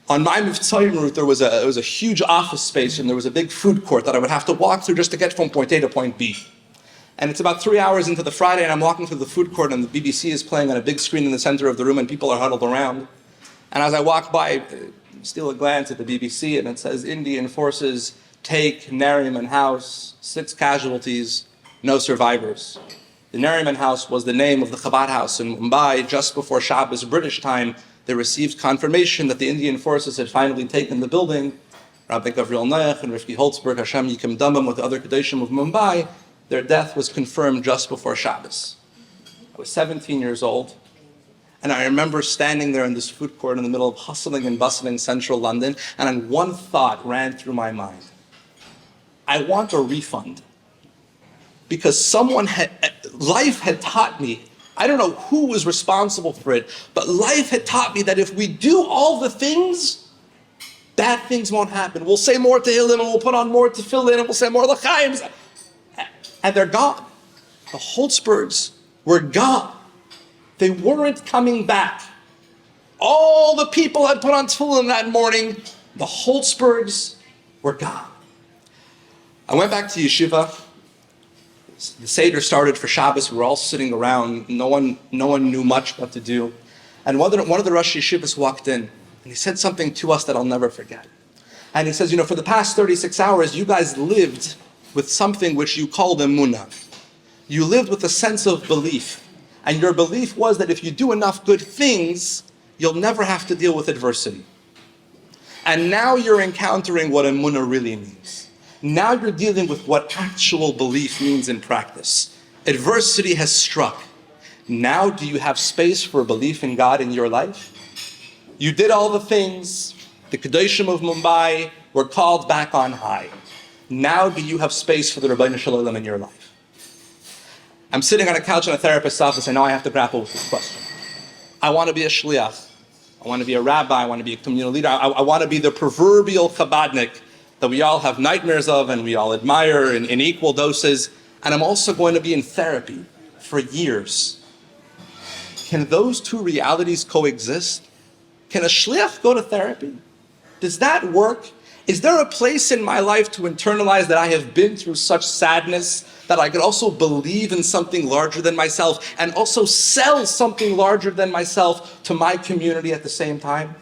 On my Mivtzayim route, there was a huge office space, and there was a big food court that I would have to walk through just to get from point A to point B. And it's about 3 hours into the Friday, and I'm walking through the food court, and the BBC is playing on a big screen in the center of the room, and people are huddled around. And as I walk by, steal a glance at the BBC and it says Indian forces take Nariman House, 6 casualties, no survivors. The Nariman House was the name of the Chabad house in Mumbai. Just before Shabbos British time, they received confirmation that the Indian forces had finally taken the building. Rabbi Gabriel Noach and Rifki Holtzberg, Hashem Yikim Damam, with the other Kedoshim of Mumbai, their death was confirmed just before Shabbos. I was 17 years old, and I remember standing there in this food court in the middle of hustling and bustling central London, and one thought ran through my mind. I want a refund. Because life had taught me, I don't know who was responsible for it, but life had taught me that if we do all the things, bad things won't happen. We'll say more Tehillim, and we'll put on more Tefillin, and we'll say more L'chaim, and they're gone. The Holtzbergs were gone. They weren't coming back. All the people had put on Tefillin that morning. The Holtzbergs were gone. I went back to yeshiva. The Seder started for Shabbos. We were all sitting around. No one knew much what to do. And one of the Rosh Yeshivas walked in, and he said something to us that I'll never forget. And he says, for the past 36 hours, you guys lived with something which you called emunah. You lived with a sense of belief. And your belief was that if you do enough good things, you'll never have to deal with adversity. And now you're encountering what emunah really means. Now you're dealing with what actual belief means in practice. Adversity has struck. Now do you have space for belief in God in your life? You did all the things. The Kedoshim of Mumbai were called back on high. Now do you have space for the Rabbeinu Shalom in your life? I'm sitting on a couch in a therapist's office, and now I have to grapple with this question. I want to be a shliach. I want to be a rabbi. I want to be a communal leader. I want to be the proverbial Chabadnik that we all have nightmares of and we all admire in equal doses. And I'm also going to be in therapy for years. Can those two realities coexist? Can a shliach go to therapy? Does that work? Is there a place in my life to internalize that I have been through such sadness that I could also believe in something larger than myself and also sell something larger than myself to my community at the same time?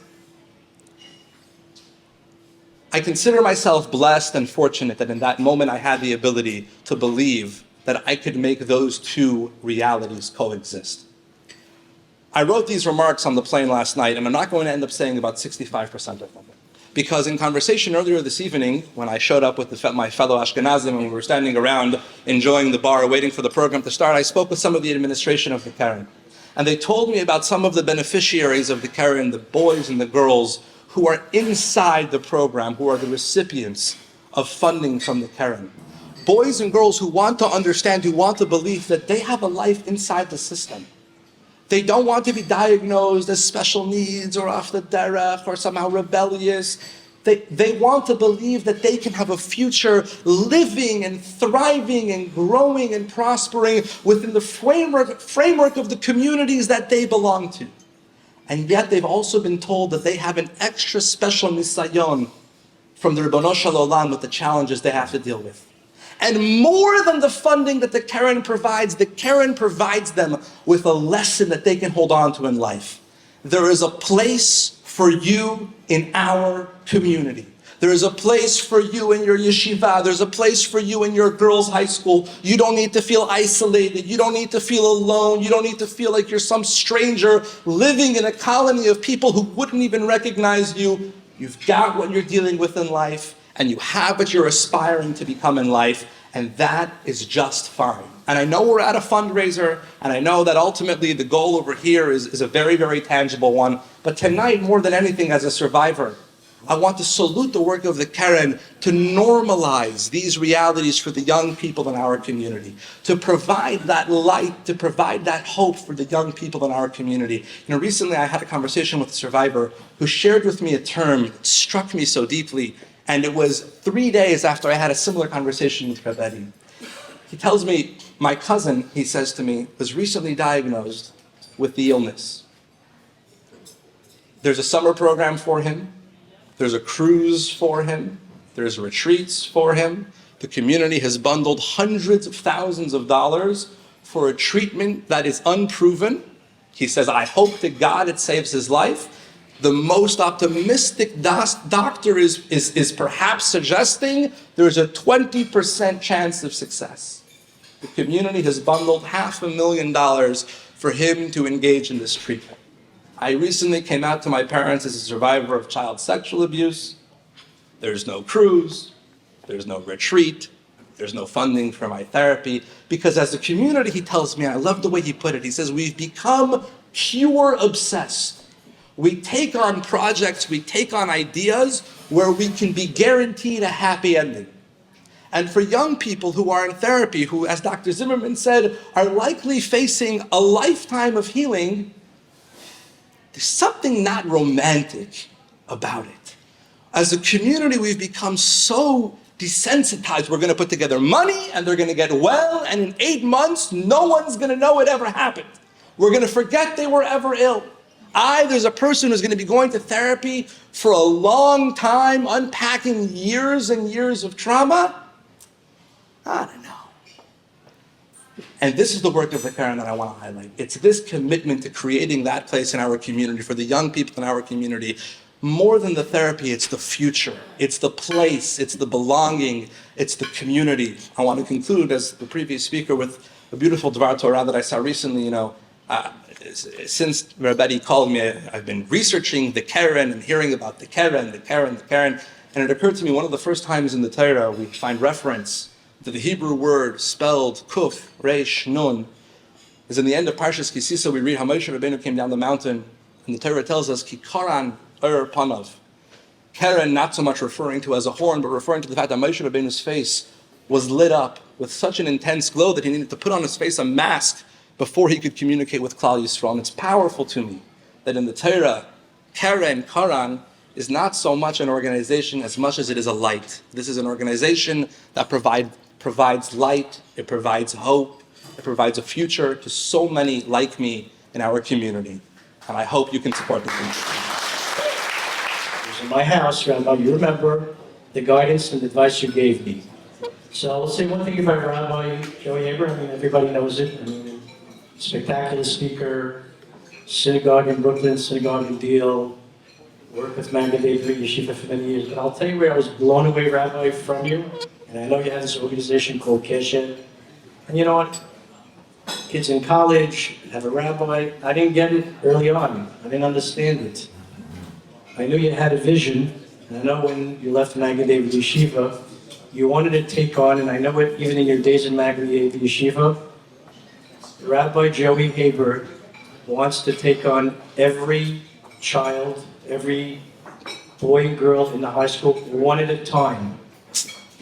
I consider myself blessed and fortunate that in that moment I had the ability to believe that I could make those two realities coexist. I wrote these remarks on the plane last night, and I'm not going to end up saying about 65% of them. Because in conversation earlier this evening, when I showed up with my fellow Ashkenazim and we were standing around enjoying the bar, waiting for the program to start, I spoke with some of the administration of the Keren. And they told me about some of the beneficiaries of the Keren, the boys and the girls who are inside the program, who are the recipients of funding from the Keren. Boys and girls who want to understand, who want to believe that they have a life inside the system. They don't want to be diagnosed as special needs or off the derech or somehow rebellious. They want to believe that they can have a future living and thriving and growing and prospering within the framework of the communities that they belong to. And yet they've also been told that they have an extra special nisayon from the Ribbono Shel Olam with the challenges they have to deal with. And more than the funding that the Keren provides them with a lesson that they can hold on to in life. There is a place for you in our community. There is a place for you in your yeshiva. There's a place for you in your girls' high school. You don't need to feel isolated. You don't need to feel alone. You don't need to feel like you're some stranger living in a colony of people who wouldn't even recognize you. You've got what you're dealing with in life, and you have what you're aspiring to become in life, and that is just fine. And I know we're at a fundraiser, and I know that ultimately the goal over here is a very, very tangible one. But tonight, more than anything, as a survivor, I want to salute the work of the Keren to normalize these realities for the young people in our community, to provide that light, to provide that hope for the young people in our community. Recently I had a conversation with a survivor who shared with me a term that struck me so deeply, and it was 3 days after I had a similar conversation with Rabbi. He tells me, my cousin, he says to me, was recently diagnosed with the illness. There's a summer program for him. There's a cruise for him. There's retreats for him. The community has bundled hundreds of thousands of dollars for a treatment that is unproven. He says, I hope to God it saves his life. the most optimistic doctor is perhaps suggesting there's a 20% chance of success. The community has bundled $500,000 for him to engage in this treatment. I recently came out to my parents as a survivor of child sexual abuse. There's no cruise, there's no retreat, there's no funding for my therapy, because as a community, he tells me, and I love the way he put it, he says, we've become cure obsessed. We take on projects, we take on ideas where we can be guaranteed a happy ending. And for young people who are in therapy, who, as Dr. Zimmerman said, are likely facing a lifetime of healing, there's something not romantic about it. As a community, we've become so desensitized. We're going to put together money, and they're going to get well, and in 8 months, no one's going to know it ever happened. We're going to forget they were ever ill. There's a person who's going to be going to therapy for a long time, unpacking years and years of trauma. I don't know. And this is the work of the Karen that I want to highlight. It's this commitment to creating that place in our community, for the young people in our community. More than the therapy, it's the future. It's the place, it's the belonging, it's the community. I want to conclude, as the previous speaker, with a beautiful Dvar Torah that I saw recently. Since Rabbi called me, I've been researching the Karen and hearing about the Karen. And it occurred to me, one of the first times in the Torah we find reference to the Hebrew word spelled Kuf, Resh, Nun, is in the end of Parshas Kisisa. We read how Moshe Rabbeinu came down the mountain, and the Torah tells us, Ki Karan Panav. Karen, not so much referring to as a horn, but referring to the fact that Moshe Rabbeinu's face was lit up with such an intense glow that he needed to put on his face a mask before he could communicate with Klal Yisrael. And it's powerful to me that in the Torah, Karan is not so much an organization as much as it is a light. This is an organization that provides light, it provides hope, it provides a future to so many like me in our community. And I hope you can support the community.
In my house, Rabbi, you remember the guidance and advice you gave me. So I'll say one thing about Rabbi Joey Ezer. I mean, everybody knows it. I mean, spectacular speaker, synagogue in Brooklyn, synagogue in Deal, worked with Magen David Yeshiva for many years. But I'll tell you where I was blown away, Rabbi, from you. And I know you have this organization called Keshet. And you know what? Kids in college have a rabbi. I didn't get it early on. I didn't understand it. I knew you had a vision. And I know when you left Magen David Yeshiva, you wanted to take on, and I know it even in your days in Magen David Yeshiva, Rabbi Joey Ezer wants to take on every child, every boy and girl in the high school, one at a time.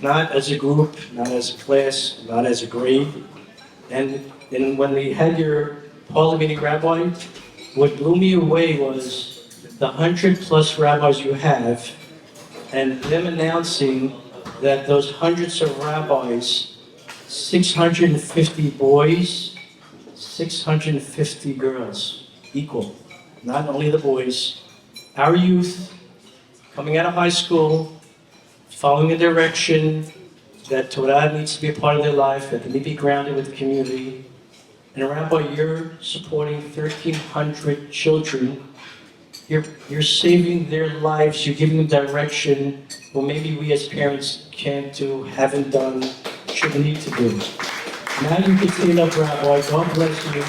Not as a group, not as a class, not as a grade. And when we had your Parliament meeting, Rabbi, what blew me away was the 100+ rabbis you have, and them announcing that those hundreds of rabbis, 650 boys, 650 girls, equal. Not only the boys, our youth coming out of high school, following a direction that Torah needs to be a part of their life, that they need to be grounded with the community. And Rabbi, you're supporting 1,300 children. You're saving their lives, you're giving them direction, well, maybe we as parents can't do, haven't done, should need to do. Now you can stand up, Rabbi, God bless you.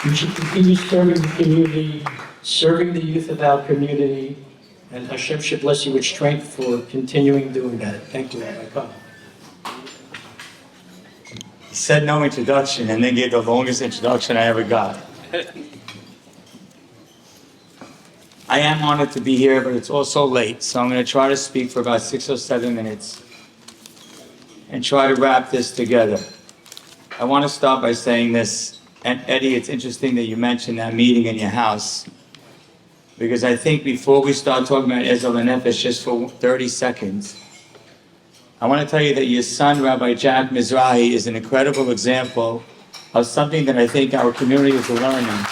You should continue serving the community, serving the youth of our community, and Hashem should bless you with strength for continuing doing that. Thank you, Rabbi. Come.
He said no introduction and then gave the longest introduction I ever got. I am honored to be here, but it's also late, so I'm going to try to speak for about 6 or 7 minutes and try to wrap this together. I want to start by saying this, and Eddie, it's interesting that you mentioned that meeting in your house, because I think before we start talking about Ezer Lenefesh, just for 30 seconds, I want to tell you that your son, Rabbi Jack Mizrahi, is an incredible example of something that I think our community is learning.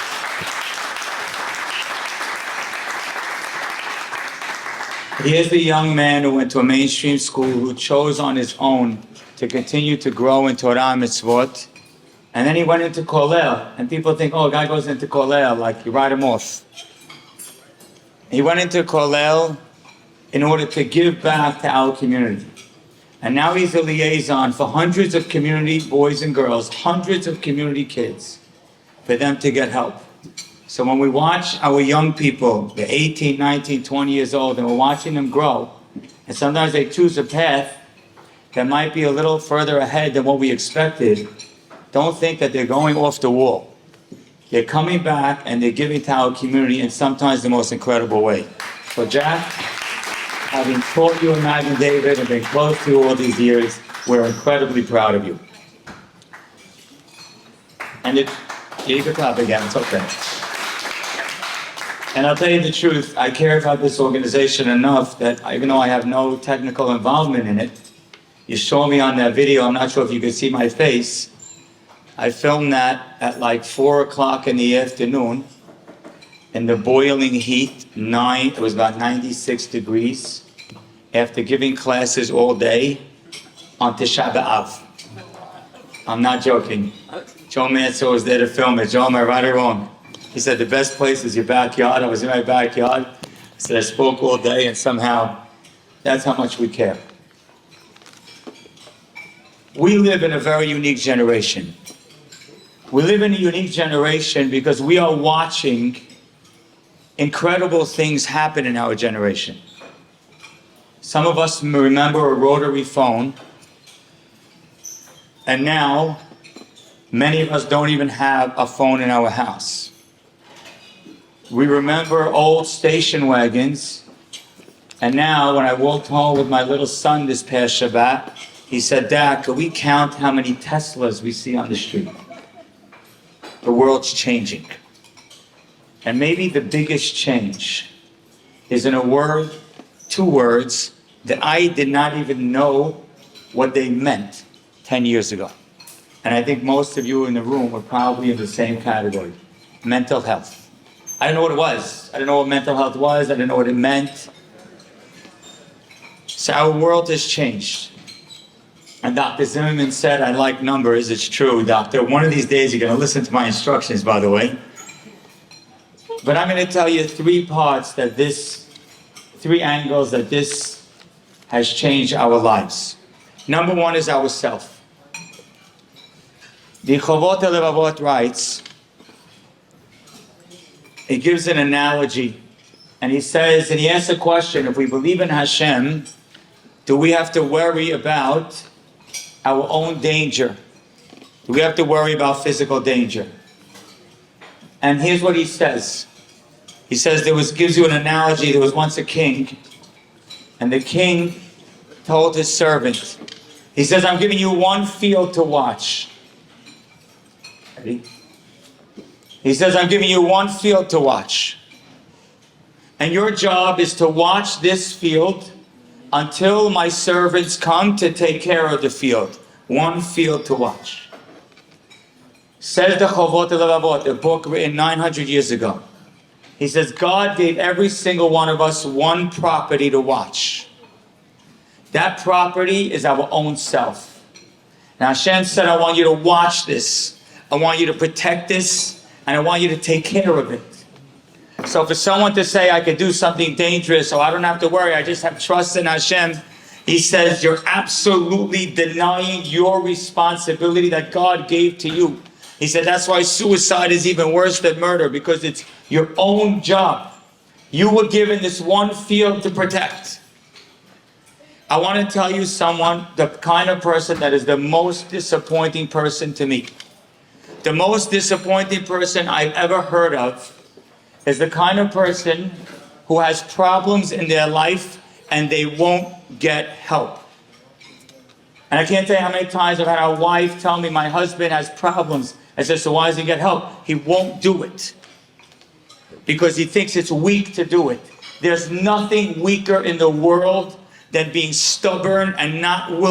Here's the young man who went to a mainstream school, who chose on his own to continue to grow in Torah and Mitzvot. And then he went into Kollel, and people think, oh, a guy goes into Kollel, like you write him off. He went into Kollel in order to give back to our community. And now he's a liaison for hundreds of community boys and girls, hundreds of community kids, for them to get help. So when we watch our young people, they're 18, 19, 20 years old, and we're watching them grow, and sometimes they choose a path that might be a little further ahead than what we expected, don't think that they're going off the wall. They're coming back and they're giving to our community in sometimes the most incredible way. So Jack, having taught you in Magen David and been close to you all these years, we're incredibly proud of you. And you can clap again, it's okay. And I'll tell you the truth, I care about this organization enough that even though I have no technical involvement in it, you saw me on that video, I'm not sure if you could see my face. I filmed that at like 4 o'clock in the afternoon in the boiling heat, it was about 96 degrees, after giving classes all day on Tisha B'Av. I'm not joking. Joe Mansour was there to film it. Joe, am I right or wrong? He said, the best place is your backyard. I was in my backyard. I said, I spoke all day, and somehow, that's how much we care. We live in a very unique generation. We live in a unique generation because we are watching incredible things happen in our generation. Some of us remember a rotary phone, and now many of us don't even have a phone in our house. We remember old station wagons, and now when I walked home with my little son this past Shabbat, he said, Dad, can we count how many Teslas we see on the street? The world's changing. And maybe the biggest change is in a word, 2 words, that I did not even know what they meant 10 years ago. And I think most of you in the room were probably in the same category. Mental health. I didn't know what it was. I didn't know what mental health was. I didn't know what it meant. So our world has changed. And Dr. Zimmerman said, I like numbers. It's true, doctor. One of these days you're going to listen to my instructions, by the way. But I'm going to tell you 3 angles that this has changed our lives. Number 1 is ourself. The Chovot HaLevavot writes, he gives an analogy, and he says, and he asks a question, if we believe in Hashem, do we have to worry about our own danger? Do we have to worry about physical danger? And here's what he says. He says gives you an analogy. There was once a king, and the king told his servant, he says, I'm giving you 1 field to watch. Ready? He says, I'm giving you 1 field to watch. And your job is to watch this field until my servants come to take care of the field. 1 field to watch. Says the Chovot HaLevavot, a book written 900 years ago. He says, God gave every single one of us 1 property to watch. That property is our own self. Now Hashem said, I want you to watch this. I want you to protect this, and I want you to take care of it. So for someone to say, I could do something dangerous, or I don't have to worry, I just have trust in Hashem, he says, you're absolutely denying your responsibility that God gave to you. He said, that's why suicide is even worse than murder, because it's your own job. You were given this 1 field to protect. I want to tell you the kind of person that is the most disappointing person to me. The most disappointing person I've ever heard of is the kind of person who has problems in their life and they won't get help. And I can't tell you how many times I've had a wife tell me my husband has problems. I said, so why does he get help? He won't do it because he thinks it's weak to do it. There's nothing weaker in the world than being stubborn and not willing